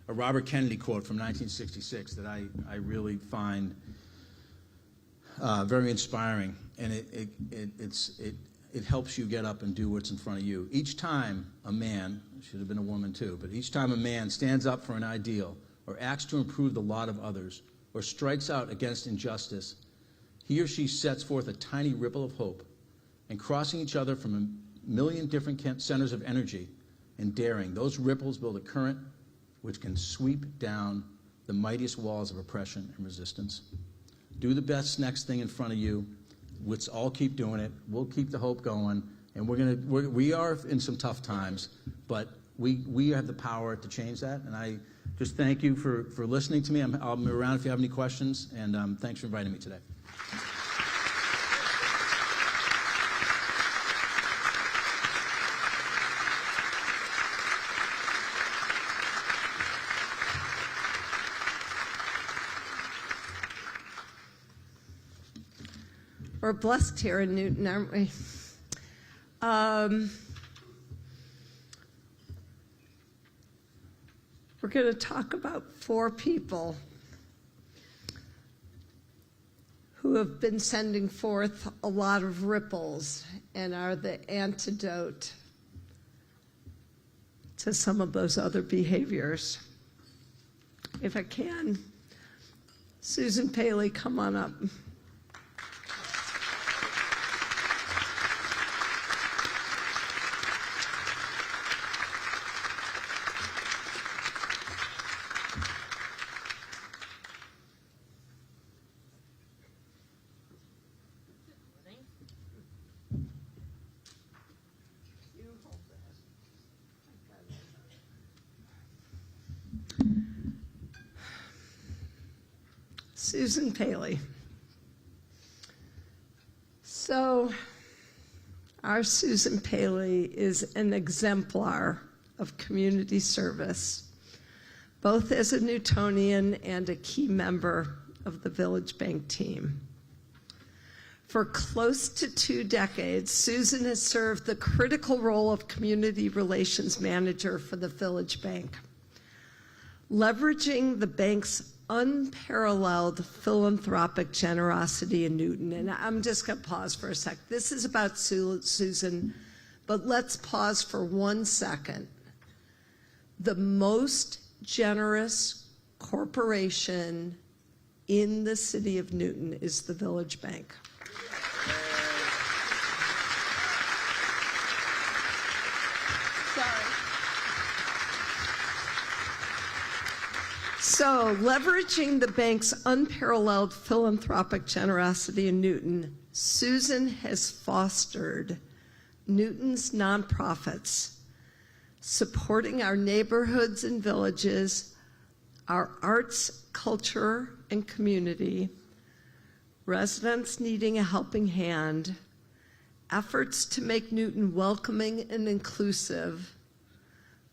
a Robert Kennedy quote from 1966 that I really find very inspiring, and it helps you get up and do what's in front of you. Each time a man, should have been a woman too, but each time a man stands up for an ideal or acts to improve the lot of others or strikes out against injustice, he or she sets forth a tiny ripple of hope, and crossing each other from a million different centers of energy and daring, those ripples build a current which can sweep down the mightiest walls of oppression and resistance. Do the best next thing in front of you. Let's all keep doing it. We'll keep the hope going, and we are in some tough times, but we have the power to change that. And I just thank you for listening to me. I'll be around if you have any questions, and thanks for inviting me today. We're blessed here in Newton, aren't we? We're going to talk about 4 people. have been sending forth a lot of ripples and are the antidote to some of those other behaviors. If I can, Susan Paley, come on up. Susan Paley. So, our Susan Paley is an exemplar of community service, both as a Newtonian and a key member of the Village Bank team. For close to 2 decades, Susan has served the critical role of community relations manager for the Village Bank, leveraging the bank's unparalleled philanthropic generosity in Newton. And I'm just going to pause for a sec. This is about Susan, but let's pause for 1 second. The most generous corporation in the city of Newton is the Village Bank. So, leveraging the bank's unparalleled philanthropic generosity in Newton, Susan has fostered Newton's nonprofits, supporting our neighborhoods and villages, our arts, culture, and community, residents needing a helping hand, efforts to make Newton welcoming and inclusive,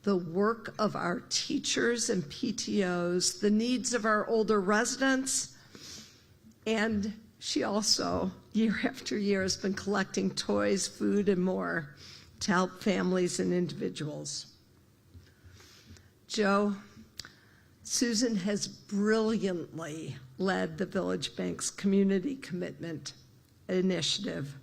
the work of our teachers and PTOs, the needs of our older residents, and she also, year after year, has been collecting toys, food, and more to help families and individuals. Joe, Susan has brilliantly led the Village Bank's Community Commitment Initiative,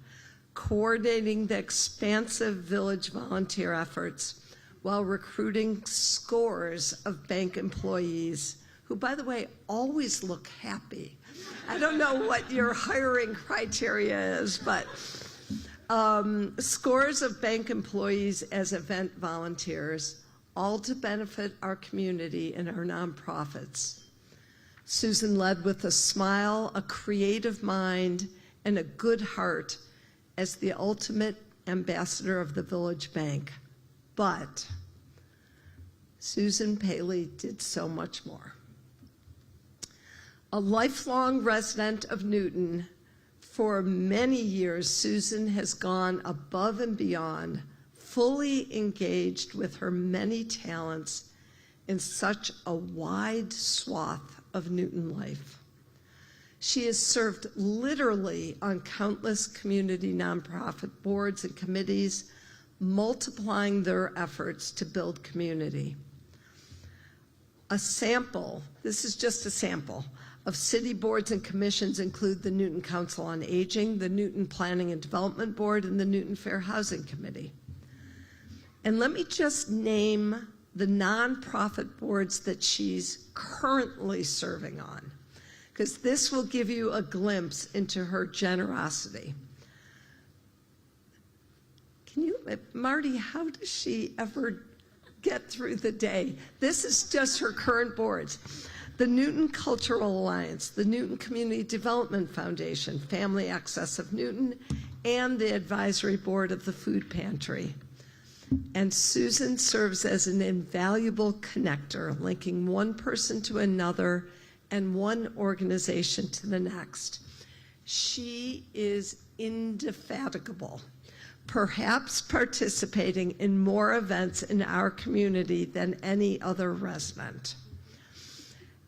coordinating the expansive village volunteer efforts while recruiting scores of bank employees who, by the way, always look happy. I don't know what your hiring criteria is, but scores of bank employees as event volunteers, all to benefit our community and our nonprofits. Susan led with a smile, a creative mind, and a good heart as the ultimate ambassador of the Village Bank. But Susan Paley did so much more. A lifelong resident of Newton, for many years, Susan has gone above and beyond, fully engaged with her many talents in such a wide swath of Newton life. She has served literally on countless community nonprofit boards and committees, multiplying their efforts to build community. A sample, this is just a sample, of city boards and commissions include the Newton Council on Aging, the Newton Planning and Development Board, and the Newton Fair Housing Committee. And let me just name the nonprofit boards that she's currently serving on, because this will give you a glimpse into her generosity. Can you, Marty, how does she ever get through the day? This is just her current boards. The Newton Cultural Alliance, the Newton Community Development Foundation, Family Access of Newton, and the advisory board of the Food Pantry. And Susan serves as an invaluable connector, linking one person to another and one organization to the next. She is indefatigable, perhaps participating in more events in our community than any other resident.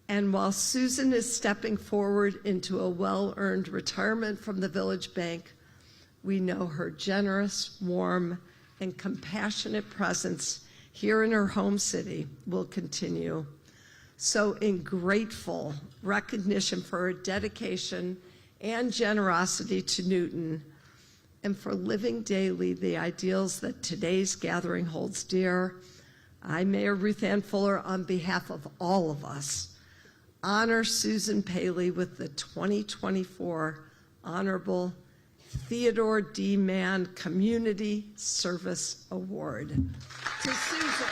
And while Susan is stepping forward into a well-earned retirement from the Village Bank, we know her generous, warm, and compassionate presence here in her home city will continue. So in grateful recognition for her dedication and generosity to Newton, and for living daily the ideals that today's gathering holds dear, I, Mayor Ruth Ann Fuller, on behalf of all of us, honor Susan Paley with the 2024 Honorable Theodore D. Mann Community Service Award. To Susan.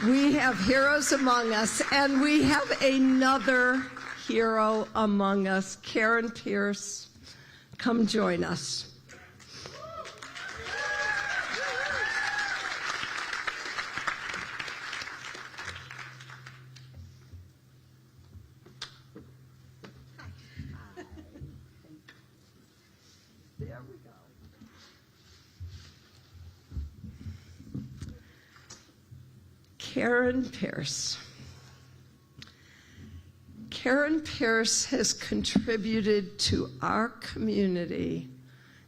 We have heroes among us, and we have another hero among us, Karen Pierce. Come join us. There we go. Karen Pierce. Karen Pierce has contributed to our community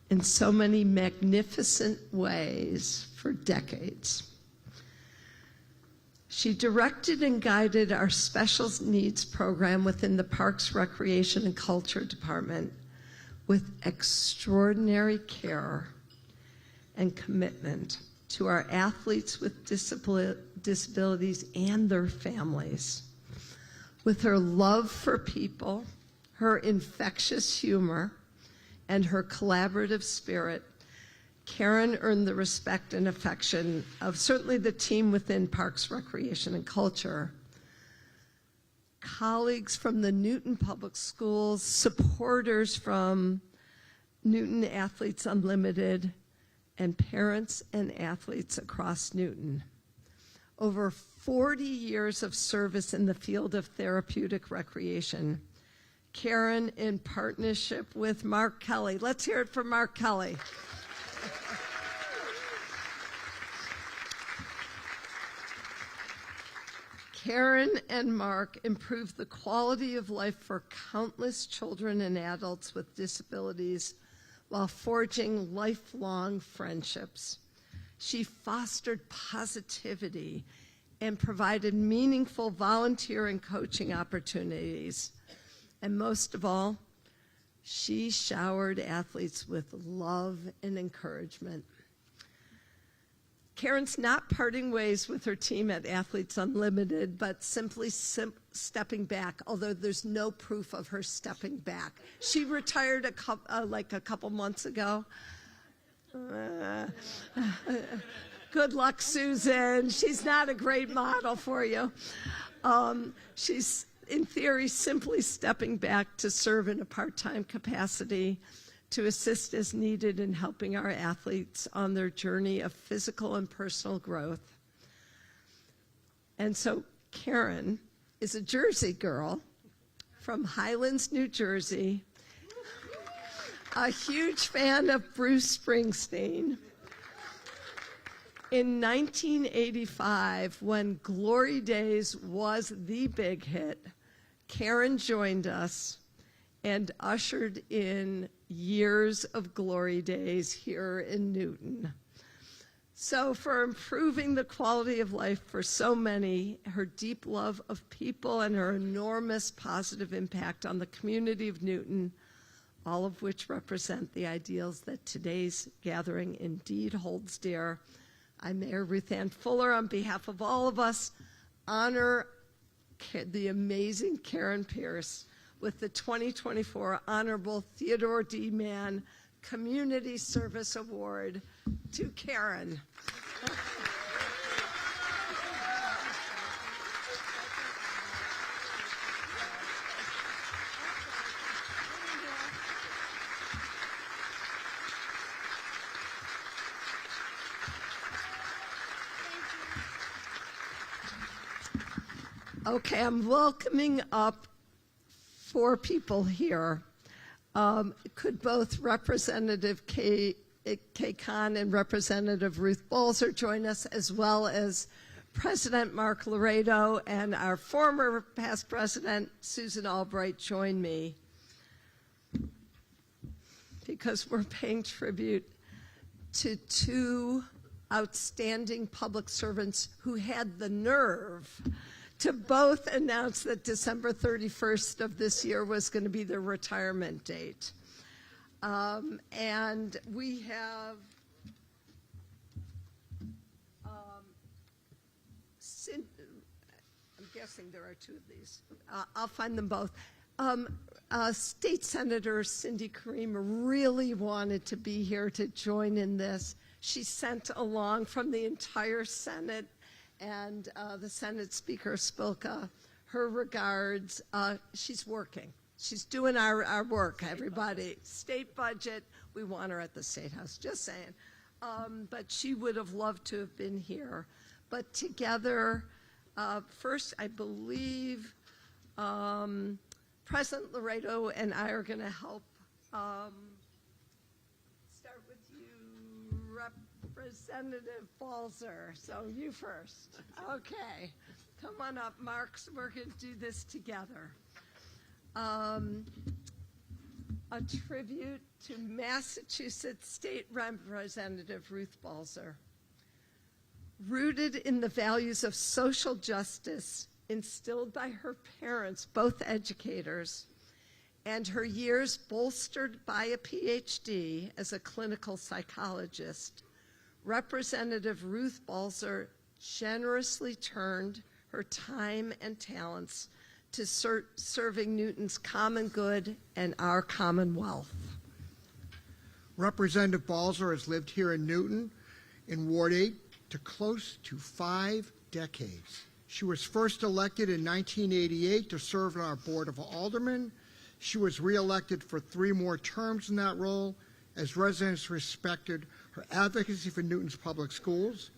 in so many magnificent ways for decades. She directed and guided our special needs program within the Parks, Recreation, and Culture Department with extraordinary care and commitment to our athletes with disabilities and their families. With her love for people, her infectious humor, and her collaborative spirit, Karen earned the respect and affection of certainly the team within Parks, Recreation, and Culture, colleagues from the Newton Public Schools, supporters from Newton Athletes Unlimited, and parents and athletes across Newton. Over 40 years of service in the field of therapeutic recreation. Karen, in partnership with Mark Kelly. Let's hear it for Mark Kelly. Karen and Mark improved the quality of life for countless children and adults with disabilities while forging lifelong friendships. She fostered positivity and provided meaningful volunteer and coaching opportunities. And most of all, she showered athletes with love and encouragement. Karen's not parting ways with her team at Athletes Unlimited, but simply stepping back, although there's no proof of her stepping back. She retired a couple months ago. Good luck, Susan. She's not a great model for you. She's, in theory, simply stepping back to serve in a part-time capacity to assist as needed in helping our athletes on their journey of physical and personal growth. And so Karen is a Jersey girl from Highlands, New Jersey, a huge fan of Bruce Springsteen. In 1985, when Glory Days was the big hit, Karen joined us and ushered in years of Glory Days here in Newton. So for improving the quality of life for so many, her deep love of people and her enormous positive impact on the community of Newton, all of which represent the ideals that today's gathering indeed holds dear, I, Mayor Ruth Ann Fuller, on behalf of all of us, honor the amazing Karen Pierce with the 2024 Honorable Theodore D. Mann Community Service Award. To Karen. Okay, I'm welcoming up 4 people here. Could both Representative Kay Kahn and Representative Ruth Balzer join us, as well as President Mark Laredo and our former past president, Susan Albright, join me because we're paying tribute to two outstanding public servants who had the nerve to both announce that December 31st of this year was going to be their retirement date. And we have I'm guessing there are two of these. I'll find them both. State Senator Cindy Karim really wanted to be here to join in this. She sent along from the entire Senate and the Senate Speaker Spilka her regards. She's working. She's doing our work, everybody. State budget, we want her at the State House, just saying. But she would have loved to have been here. But together, first, I believe President Laredo and I are going to help start with you, Representative Balzer. So you first. Okay. Come on up, Mark. We're going to do this together. A tribute to Massachusetts State Representative Ruth Balzer. Rooted in the values of social justice instilled by her parents, both educators, and her years bolstered by a PhD as a clinical psychologist, Representative Ruth Balzer generously turned her time and talents to serving Newton's common good and our commonwealth. Representative Balzer has lived here in Newton in Ward 8 to close to 5 decades. She was first elected in 1988 to serve on our Board of Aldermen. She was reelected for 3 more terms in that role as residents respected her advocacy for Newton's public schools,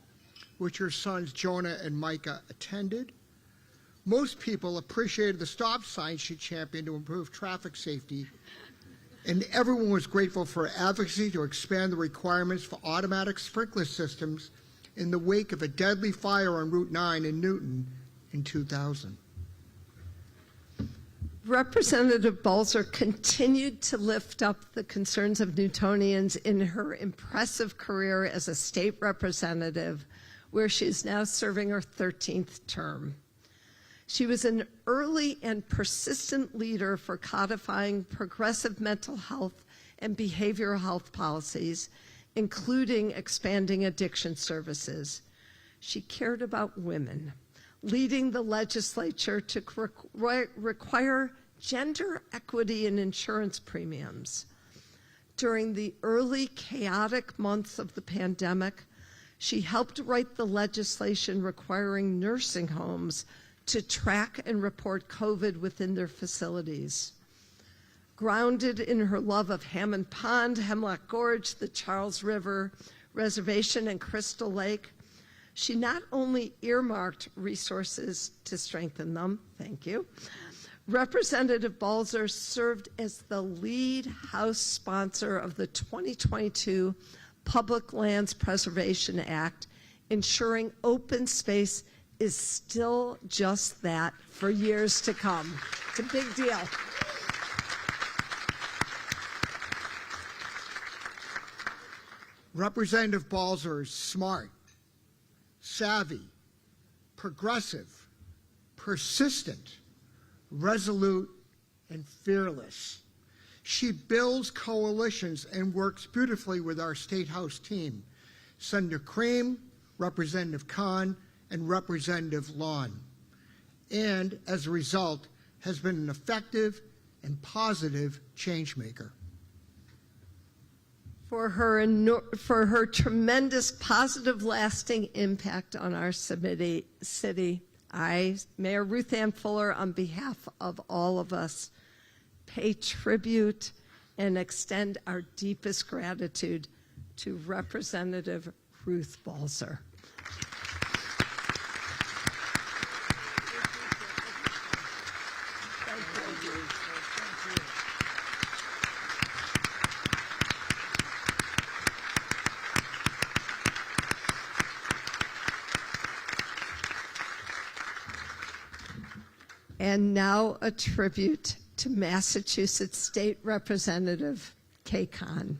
which her sons Jonah and Micah attended. Most people appreciated the stop signs she championed to improve traffic safety, and everyone was grateful for her advocacy to expand the requirements for automatic sprinkler systems in the wake of a deadly fire on Route 9 in Newton in 2000. Representative Balzer continued to lift up the concerns of Newtonians in her impressive career as a state representative, where she is now serving her 13th term. She was an early and persistent leader for codifying progressive mental health and behavioral health policies, including expanding addiction services. She cared about women, leading the legislature to require gender equity in insurance premiums. During the early chaotic months of the pandemic, she helped write the legislation requiring nursing homes to track and report COVID within their facilities. Grounded in her love of Hammond Pond, Hemlock Gorge, the Charles River Reservation, and Crystal Lake, she not only earmarked resources to strengthen them, thank you, Representative Balzer served as the lead House sponsor of the 2022 Public Lands Preservation Act, ensuring open space is still just that for years to come. It's a big deal. Representative Balzer is smart, savvy, progressive, persistent, resolute, and fearless. She builds coalitions and works beautifully with our State House team, Senator Karim, Representative Khan, and Representative Lawn, and as a result has been an effective and positive change maker. For her tremendous positive lasting impact on our city, I, Mayor Ruth Ann Fuller, on behalf of all of us, pay tribute and extend our deepest gratitude to Representative Ruth Balzer. And now a tribute to Massachusetts State Representative Kay Kahn.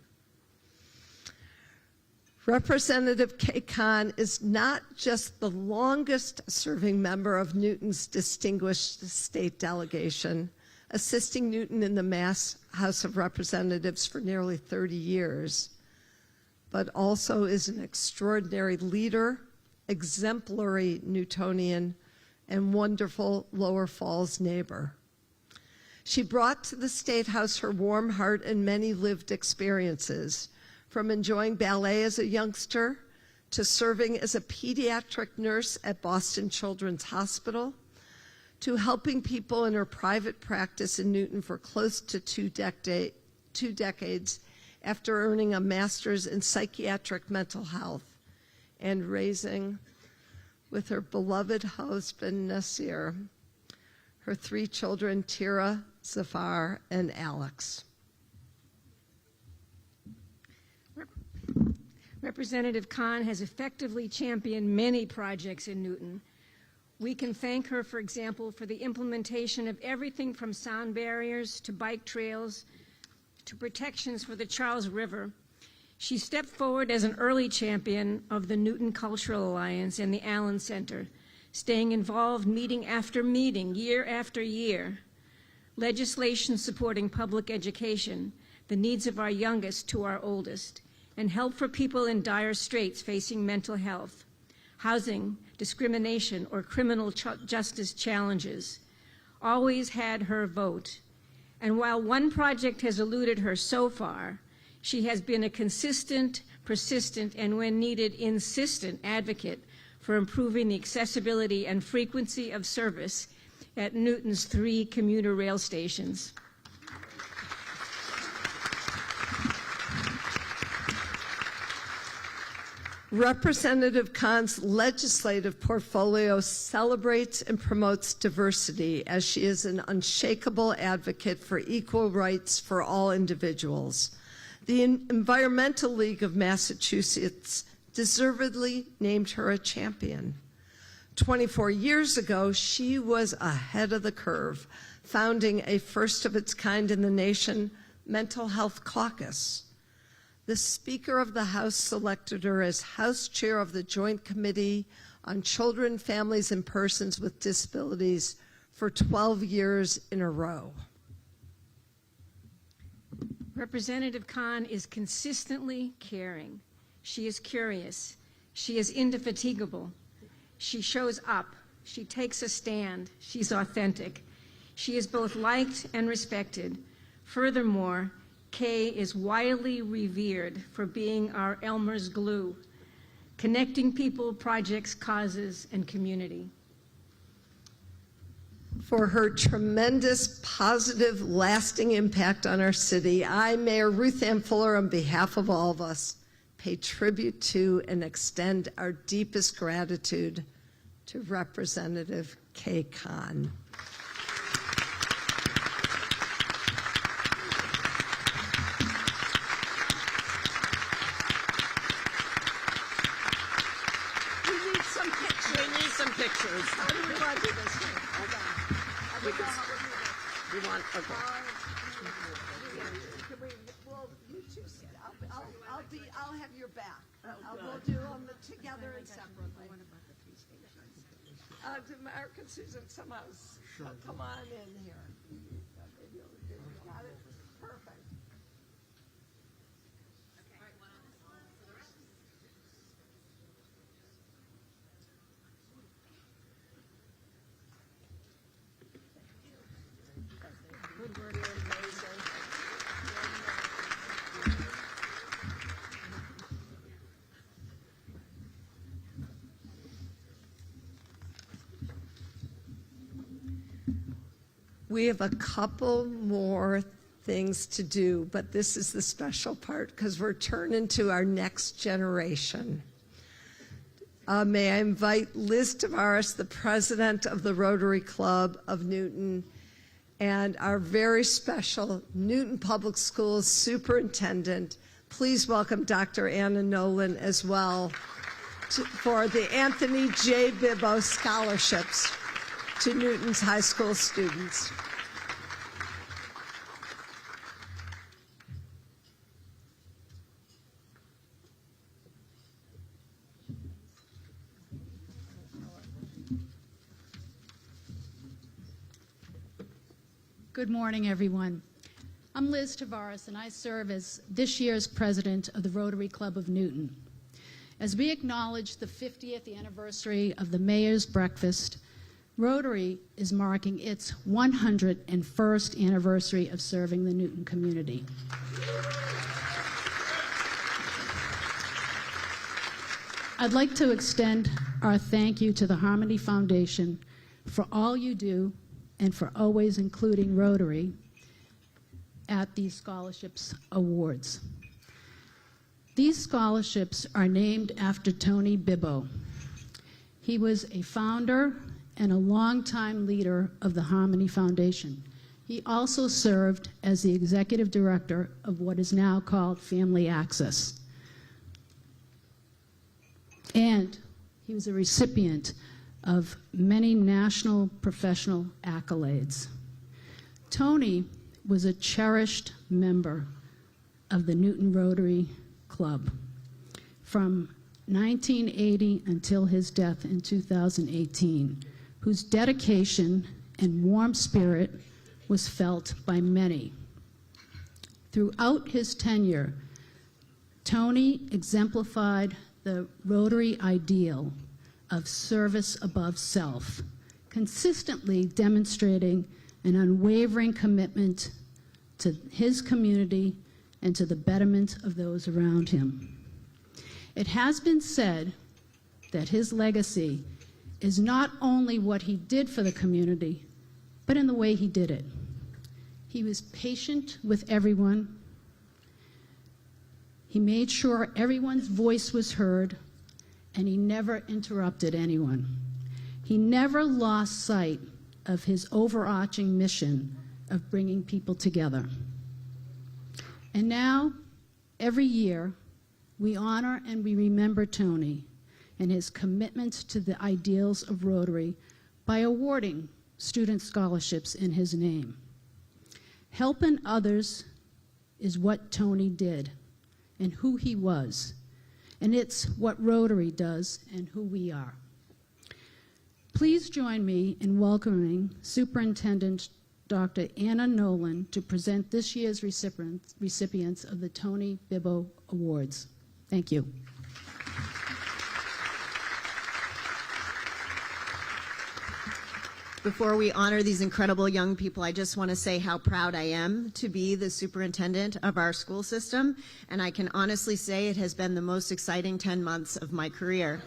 Representative Kay Kahn is not just the longest serving member of Newton's distinguished state delegation, assisting Newton in the Mass House of Representatives for nearly 30 years, but also is an extraordinary leader, exemplary Newtonian, and wonderful Lower Falls neighbor. She brought to the State House her warm heart and many lived experiences, from enjoying ballet as a youngster to serving as a pediatric nurse at Boston Children's Hospital, to helping people in her private practice in Newton for close to two decades after earning a master's in psychiatric mental health and raising, with her beloved husband Nasir, her 3 children, Tira, Zafar, and Alex. Representative Kahn has effectively championed many projects in Newton. We can thank her, for example, for the implementation of everything from sound barriers to bike trails to protections for the Charles River. She stepped forward as an early champion of the Newton Cultural Alliance and the Allen Center, staying involved meeting after meeting, year after year. Legislation supporting public education, the needs of our youngest to our oldest, and help for people in dire straits facing mental health, housing, discrimination, or criminal justice challenges, always had her vote. And while one project has eluded her so far, she has been a consistent, persistent, and when needed, insistent advocate for improving the accessibility and frequency of service at Newton's 3 commuter rail stations. Representative Kahn's legislative portfolio celebrates and promotes diversity, as she is an unshakable advocate for equal rights for all individuals. The Environmental League of Massachusetts deservedly named her a champion. 24 years ago, she was ahead of the curve, founding a first of its kind in the nation mental health caucus. The Speaker of the House selected her as House Chair of the Joint Committee on Children, Families, and Persons with Disabilities for 12 years in a row. Representative Kahn is consistently caring. She is curious. She is indefatigable. She shows up. She takes a stand. She's authentic. She is both liked and respected. Furthermore, Kay is widely revered for being our Elmer's glue, connecting people, projects, causes, and community. For her tremendous, positive, lasting impact on our city, I, Mayor Ruth Ann Fuller, on behalf of all of us, pay tribute to and extend our deepest gratitude to Representative Kay Kahn. Pictures. How do we want to do this? Hold on. We want, okay. Well, you two, I'll have your back. We'll do them together and separately. Mark and Susan, somehow come on in here. Got it? Perfect. We have a couple more things to do, but this is the special part because we're turning to our next generation. May I invite Liz Tavares, the president of the Rotary Club of Newton, and our very special Newton Public Schools superintendent. Please welcome Dr. Anna Nolan as well for the Anthony J. Bibbo scholarships. to Newton's high school students. Good morning, everyone. I'm Liz Tavares, and I serve as this year's president of the Rotary Club of Newton. As we acknowledge the 50th anniversary of the Mayor's Breakfast, Rotary is marking its 101st anniversary of serving the Newton community. I'd like to extend our thank you to the Harmony Foundation for all you do and for always including Rotary at these scholarships awards. These scholarships are named after Tony Bibbo. He was a founder and a longtime leader of the Harmony Foundation. He also served as the executive director of what is now called Family Access. And he was a recipient of many national professional accolades. Tony was a cherished member of the Newton Rotary Club from 1980 until his death in 2018, whose dedication and warm spirit was felt by many. Throughout his tenure, Tony exemplified the Rotary ideal of service above self, consistently demonstrating an unwavering commitment to his community and to the betterment of those around him. It has been said that his legacy is not only what he did for the community, but in the way he did it. He was patient with everyone. He made sure everyone's voice was heard, and he never interrupted anyone. He never lost sight of his overarching mission of bringing people together. And now, every year, we honor and we remember Tony and his commitment to the ideals of Rotary by awarding student scholarships in his name. Helping others is what Tony did and who he was. And it's what Rotary does and who we are. Please join me in welcoming Superintendent Dr. Anna Nolan to present this year's recipients of the Tony Bibbo Awards. Thank you. Before we honor these incredible young people, I just want to say how proud I am to be the superintendent of our school system, and I can honestly say it has been the most exciting 10 months of my career.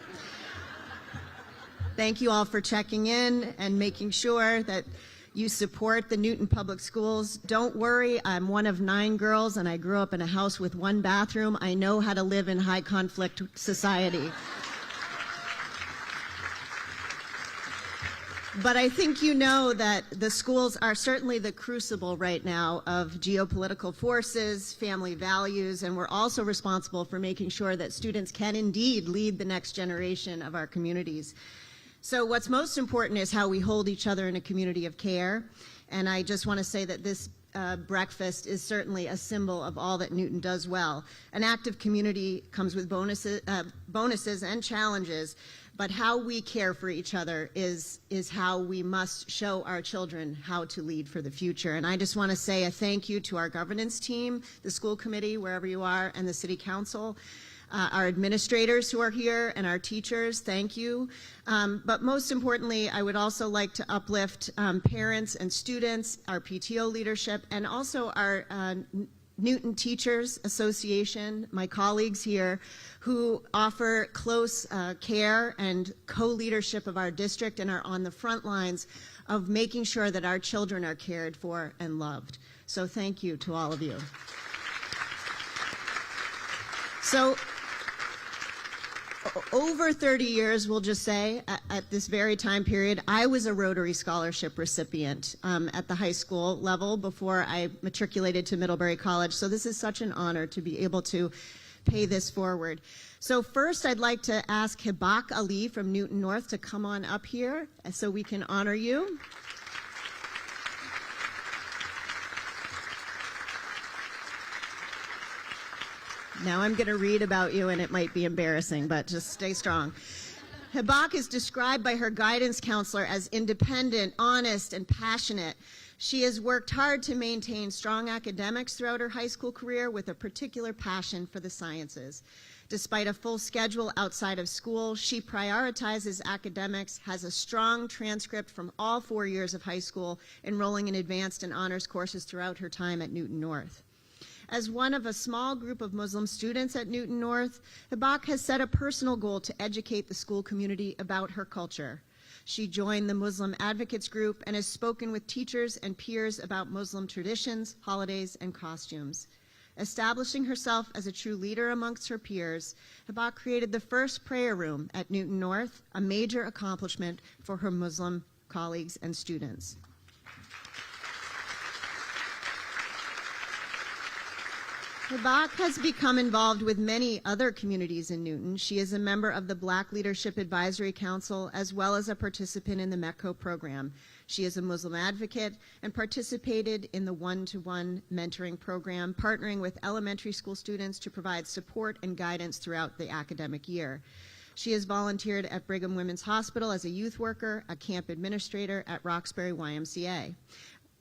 Thank you all for checking in and making sure that you support the Newton Public Schools. Don't worry, I'm one of 9 girls, and I grew up in a house with 1 bathroom. I know how to live in high conflict society. But I think you know that the schools are certainly the crucible right now of geopolitical forces, family values, and we're also responsible for making sure that students can indeed lead the next generation of our communities. So what's most important is how we hold each other in a community of care. And I just want to say that this breakfast is certainly a symbol of all that Newton does well. An active community comes with bonuses and challenges, but how we care for each other is how we must show our children how to lead for the future. And I just want to say a thank you to our governance team, the school committee, wherever you are, and the city council. Our administrators who are here and our teachers, thank you. But most importantly, I would also like to uplift parents and students, our PTO leadership, and also our Newton Teachers Association, my colleagues here, who offer close care and co-leadership of our district and are on the front lines of making sure that our children are cared for and loved. So thank you to all of you. So, over 30 years, we'll just say, at this very time period, I was a Rotary Scholarship recipient at the high school level before I matriculated to Middlebury College. So this is such an honor to be able to pay this forward. So first, I'd like to ask Hibak Ali from Newton North to come on up here so we can honor you. Now I'm going to read about you, and it might be embarrassing, but just stay strong. Hibak is described by her guidance counselor as independent, honest, and passionate. She has worked hard to maintain strong academics throughout her high school career with a particular passion for the sciences. Despite a full schedule outside of school, she prioritizes academics, has a strong transcript from all 4 years of high school, enrolling in advanced and honors courses throughout her time at Newton North. As one of a small group of Muslim students at Newton North, Hibak has set a personal goal to educate the school community about her culture. She joined the Muslim Advocates Group and has spoken with teachers and peers about Muslim traditions, holidays, and costumes. Establishing herself as a true leader amongst her peers, Hibak created the first prayer room at Newton North, a major accomplishment for her Muslim colleagues and students. Hibak has become involved with many other communities in Newton. She is a member of the Black Leadership Advisory Council as well as a participant in the MECCO program. She is a Muslim advocate and participated in the one-to-one mentoring program, partnering with elementary school students to provide support and guidance throughout the academic year. She has volunteered at Brigham Women's Hospital as a youth worker, a camp administrator at Roxbury YMCA.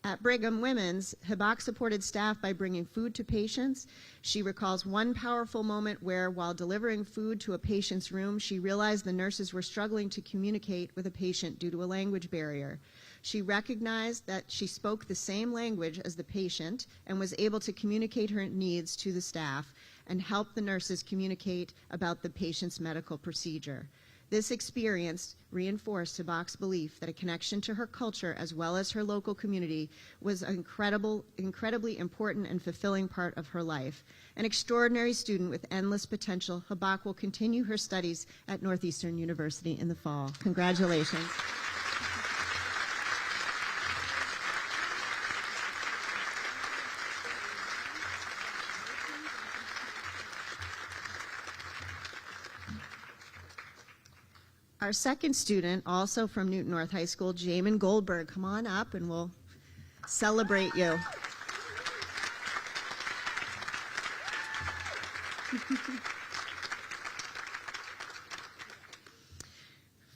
At Brigham Women's, Hibak supported staff by bringing food to patients. She recalls one powerful moment where, while delivering food to a patient's room, she realized the nurses were struggling to communicate with a patient due to a language barrier. She recognized that she spoke the same language as the patient and was able to communicate her needs to the staff and help the nurses communicate about the patient's medical procedure. This experience reinforced Hibak's belief that a connection to her culture as well as her local community was an incredibly important and fulfilling part of her life. An extraordinary student with endless potential, Hibak will continue her studies at Northeastern University in the fall. Congratulations. Our second student, also from Newton North High School, Jamin Goldberg. Come on up and we'll celebrate you.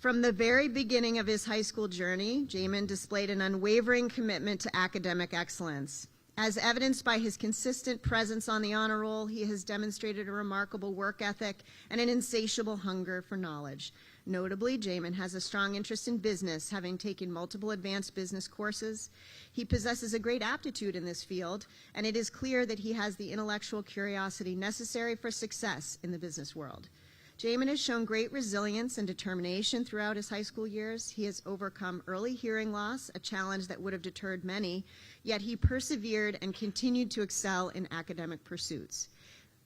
From the very beginning of his high school journey, Jamin displayed an unwavering commitment to academic excellence. As evidenced by his consistent presence on the honor roll, he has demonstrated a remarkable work ethic and an insatiable hunger for knowledge. Notably, Jamin has a strong interest in business, having taken multiple advanced business courses. He possesses a great aptitude in this field, and it is clear that he has the intellectual curiosity necessary for success in the business world. Jamin has shown great resilience and determination throughout his high school years. He has overcome early hearing loss, a challenge that would have deterred many, yet he persevered and continued to excel in academic pursuits.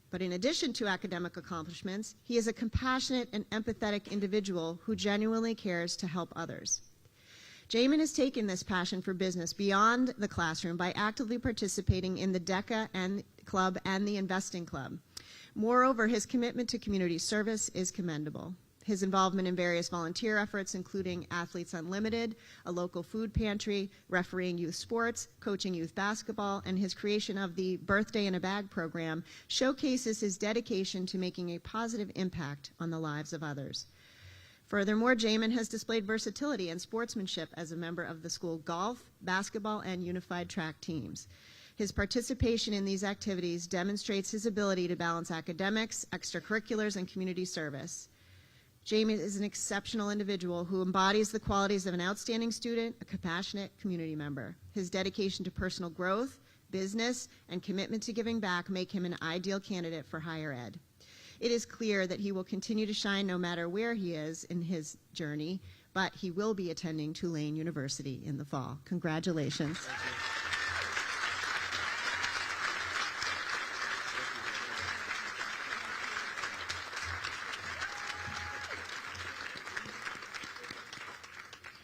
But in addition to academic accomplishments, he is a compassionate and empathetic individual who genuinely cares to help others. Jamin has taken this passion for business beyond the classroom by actively participating in the DECA and Club and the Investing Club. Moreover, his commitment to community service is commendable. His involvement in various volunteer efforts, including Athletes Unlimited, a local food pantry, refereeing youth sports, coaching youth basketball, and his creation of the Birthday in a Bag program, showcases his dedication to making a positive impact on the lives of others. Furthermore, Jamin has displayed versatility and sportsmanship as a member of the school golf, basketball, and unified track teams. His participation in these activities demonstrates his ability to balance academics, extracurriculars, and community service. Jamin is an exceptional individual who embodies the qualities of an outstanding student, a compassionate community member. His dedication to personal growth, business, and commitment to giving back make him an ideal candidate for higher ed. It is clear that he will continue to shine no matter where he is in his journey, but he will be attending Tulane University in the fall. Congratulations.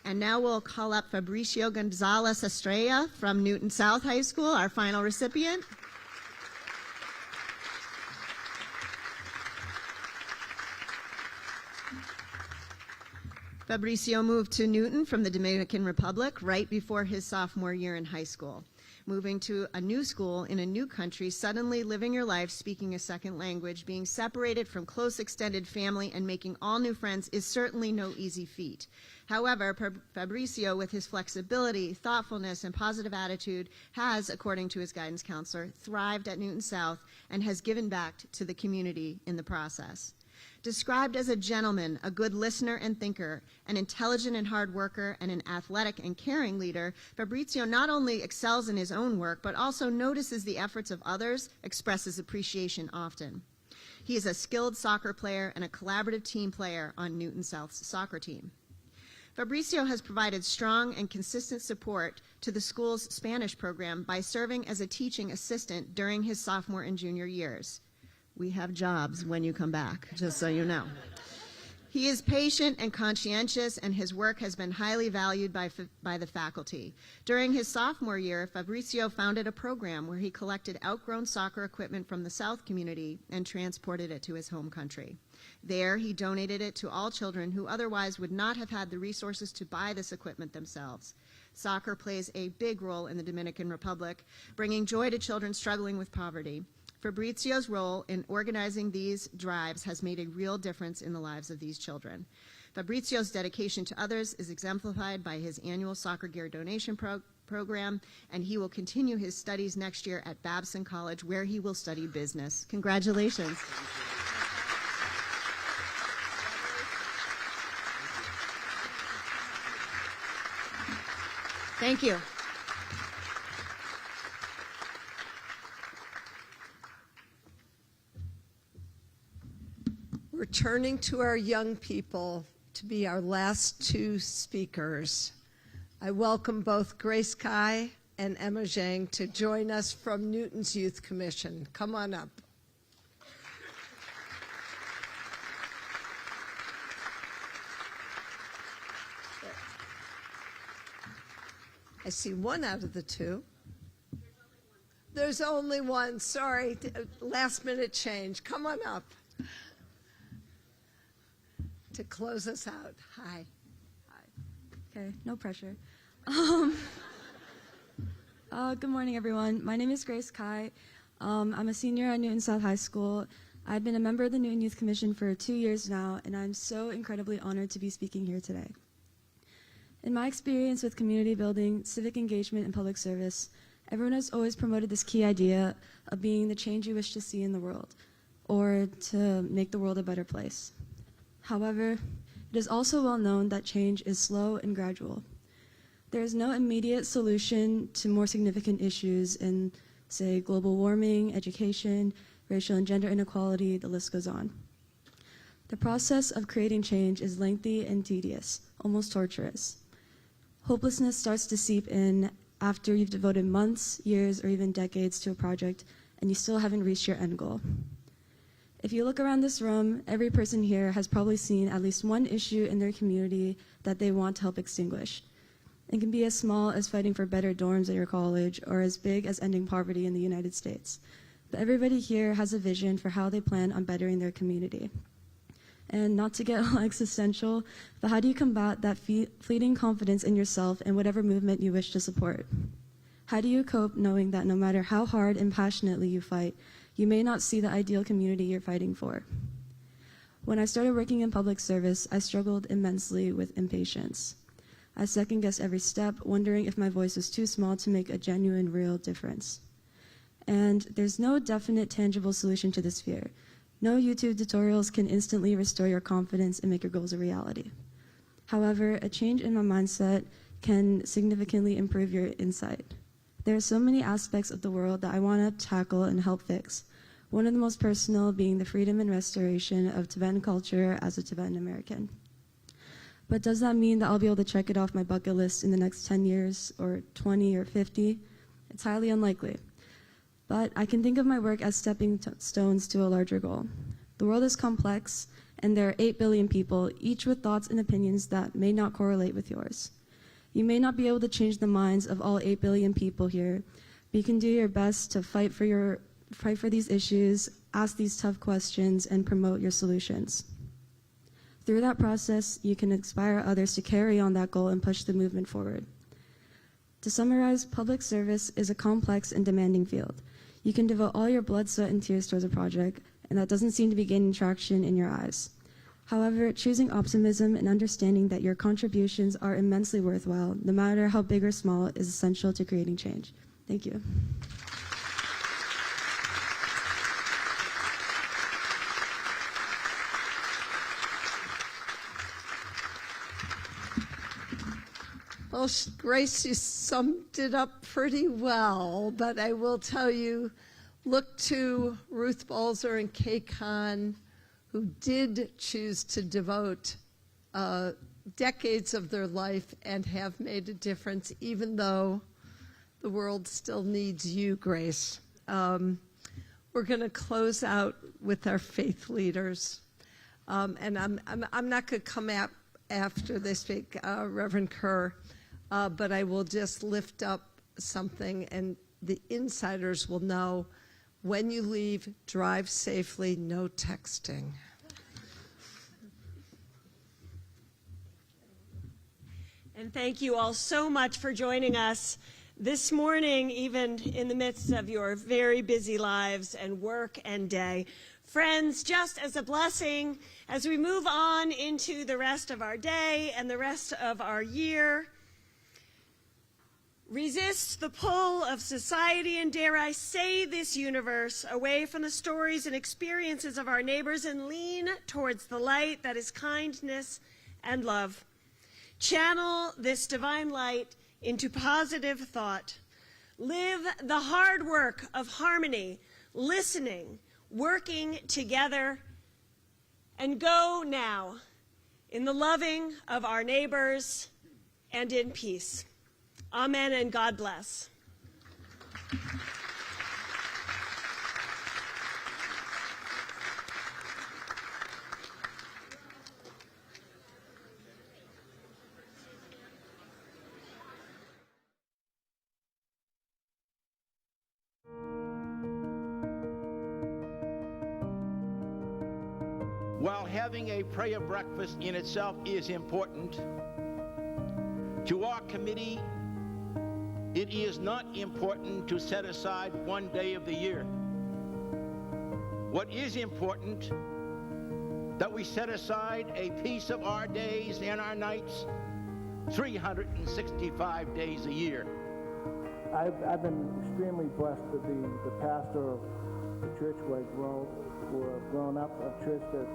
And now we'll call up Fabricio Gonzalez Estrella from Newton South High School, our final recipient. Fabricio moved to Newton from the Dominican Republic right before his sophomore year in high school. Moving to a new school in a new country, suddenly living your life speaking a second language, being separated from close extended family, and making all new friends is certainly no easy feat. However, Fabricio, with his flexibility, thoughtfulness, and positive attitude, has, according to his guidance counselor, thrived at Newton South and has given back to the community in the process. Described as a gentleman, a good listener and thinker, an intelligent and hard worker, and an athletic and caring leader, Fabricio not only excels in his own work, but also notices the efforts of others, expresses appreciation often. He is a skilled soccer player and a collaborative team player on Newton South's soccer team. Fabricio has provided strong and consistent support to the school's Spanish program by serving as a teaching assistant during his sophomore and junior years. We have jobs when you come back, just so you know. He is patient and conscientious, and his work has been highly valued by the faculty. During his sophomore year, Fabricio founded a program where he collected outgrown soccer equipment from the South community and transported it to his home country. There, he donated it to all children who otherwise would not have had the resources to buy this equipment themselves. Soccer plays a big role in the Dominican Republic, bringing joy to children struggling with poverty. Fabricio's role in organizing these drives has made a real difference in the lives of these children. Fabricio's dedication to others is exemplified by his annual soccer gear donation program, and he will continue his studies next year at Babson College, where he will study business. Congratulations. Thank you. We're turning to our young people to be our last two speakers. I welcome both Grace Kai and Emma Zhang to join us from Newton's Youth Commission. Come on up. I see one out of the two. There's only one. Sorry, last minute change. Come on up to close us out. Hi. Okay, no pressure. Good morning, everyone. My name is Grace Kai. I'm a senior at Newton South High School. I've been a member of the Newton Youth Commission for 2 years now, and I'm so incredibly honored to be speaking here today. In my experience with community building, civic engagement, and public service, everyone has always promoted this key idea of being the change you wish to see in the world, or to make the world a better place. However, it is also well known that change is slow and gradual. There is no immediate solution to more significant issues in, say, global warming, education, racial and gender inequality, the list goes on. The process of creating change is lengthy and tedious, almost torturous. Hopelessness starts to seep in after you've devoted months, years, or even decades to a project and you still haven't reached your end goal. If you look around this room, every person here has probably seen at least one issue in their community that they want to help extinguish. It can be as small as fighting for better dorms at your college, or as big as ending poverty in the United States. But everybody here has a vision for how they plan on bettering their community. And not to get all existential, but how do you combat that fleeting confidence in yourself and whatever movement you wish to support? How do you cope knowing that no matter how hard and passionately you fight, you may not see the ideal community you're fighting for? When I started working in public service, I struggled immensely with impatience. I second-guessed every step, wondering if my voice was too small to make a genuine, real difference. And there's no definite, tangible solution to this fear. No YouTube tutorials can instantly restore your confidence and make your goals a reality. However, a change in my mindset can significantly improve your insight. There are so many aspects of the world that I want to tackle and help fix. One of the most personal being the freedom and restoration of Tibetan culture as a Tibetan American. But does that mean that I'll be able to check it off my bucket list in the next 10 years, or 20 or 50? It's highly unlikely. But I can think of my work as stepping stones to a larger goal. The world is complex, and there are 8 billion people, each with thoughts and opinions that may not correlate with yours. You may not be able to change the minds of all 8 billion people here, but you can do your best to fight for these issues, ask these tough questions, and promote your solutions. Through that process, you can inspire others to carry on that goal and push the movement forward. To summarize, public service is a complex and demanding field. You can devote all your blood, sweat, and tears towards a project, and that doesn't seem to be gaining traction in your eyes. However, choosing optimism and understanding that your contributions are immensely worthwhile, no matter how big or small, is essential to creating change. Thank you. Well, Grace, you summed it up pretty well, but I will tell you, look to Ruth Balzer and Kay Kahn, who did choose to devote decades of their life and have made a difference, even though the world still needs you, Grace. We're going to close out with our faith leaders. And I'm not going to come after they speak, Reverend Kerr, but I will just lift up something, and the insiders will know, when you leave, drive safely, no texting. And thank you all so much for joining us this morning, even in the midst of your very busy lives and work and day. Friends, just as a blessing, as we move on into the rest of our day and the rest of our year, resist the pull of society and, dare I say, this universe, away from the stories and experiences of our neighbors, and lean towards the light that is kindness and love. Channel this divine light into positive thought. Live the hard work of harmony, listening, working together, and go now in the loving of our neighbors and in peace. Amen, and God bless. While having a prayer breakfast in itself is important, to our committee, it is not important to set aside one day of the year. What is important, that we set aside a piece of our days and our nights 365 days a year. I've been extremely blessed to be the pastor of the church where I've grown up, a church that's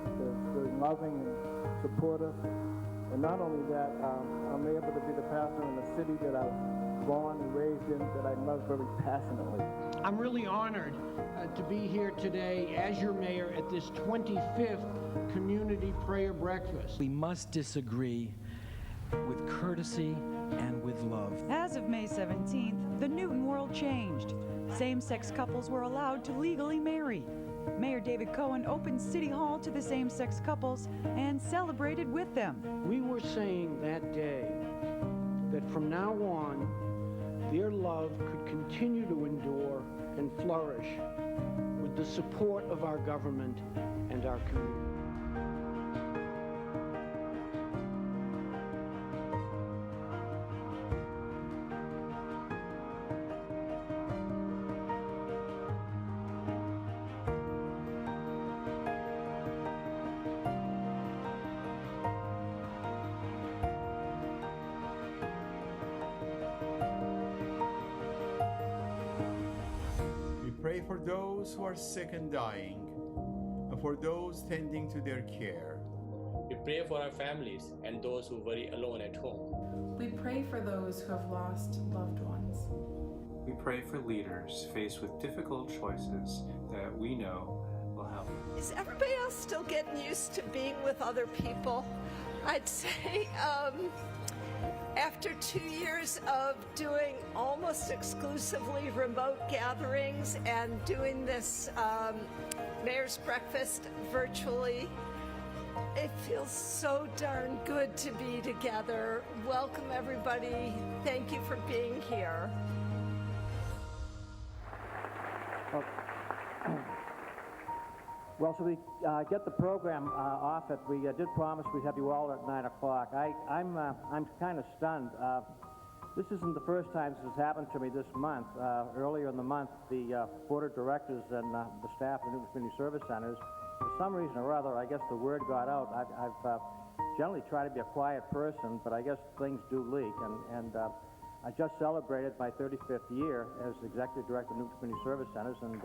very loving and supportive. And not only that, I'm able to be the pastor in a city that I've born and raised in, that I love very passionately. I'm really honored to be here today as your mayor at this 25th Community Prayer Breakfast. We must disagree with courtesy and with love. As of May 17th, the Newton world changed. Same-sex couples were allowed to legally marry. Mayor David Cohen opened City Hall to the same-sex couples and celebrated with them. We were saying that day that from now on, their love could continue to endure and flourish with the support of our government and our community. Pray for those who are sick and dying, and for those tending to their care. We pray for our families and those who worry alone at home. We pray for those who have lost loved ones. We pray for leaders faced with difficult choices that we know will help. Is everybody else still getting used to being with other people? I'd say after 2 years of doing almost exclusively remote gatherings and doing this Mayor's Breakfast virtually, it feels so darn good to be together. Welcome, everybody. Thank you for being here. Well, so we get the program off it. We did promise we'd have you all at 9 o'clock. I'm kind of stunned. This isn't the first time this has happened to me this month. Earlier in the month, the board of directors and the staff of the Newton Community Service Centers, for some reason or other, I guess the word got out. I've generally tried to be a quiet person, but I guess things do leak. And I just celebrated my 35th year as executive director of Newton Community Service Centers, and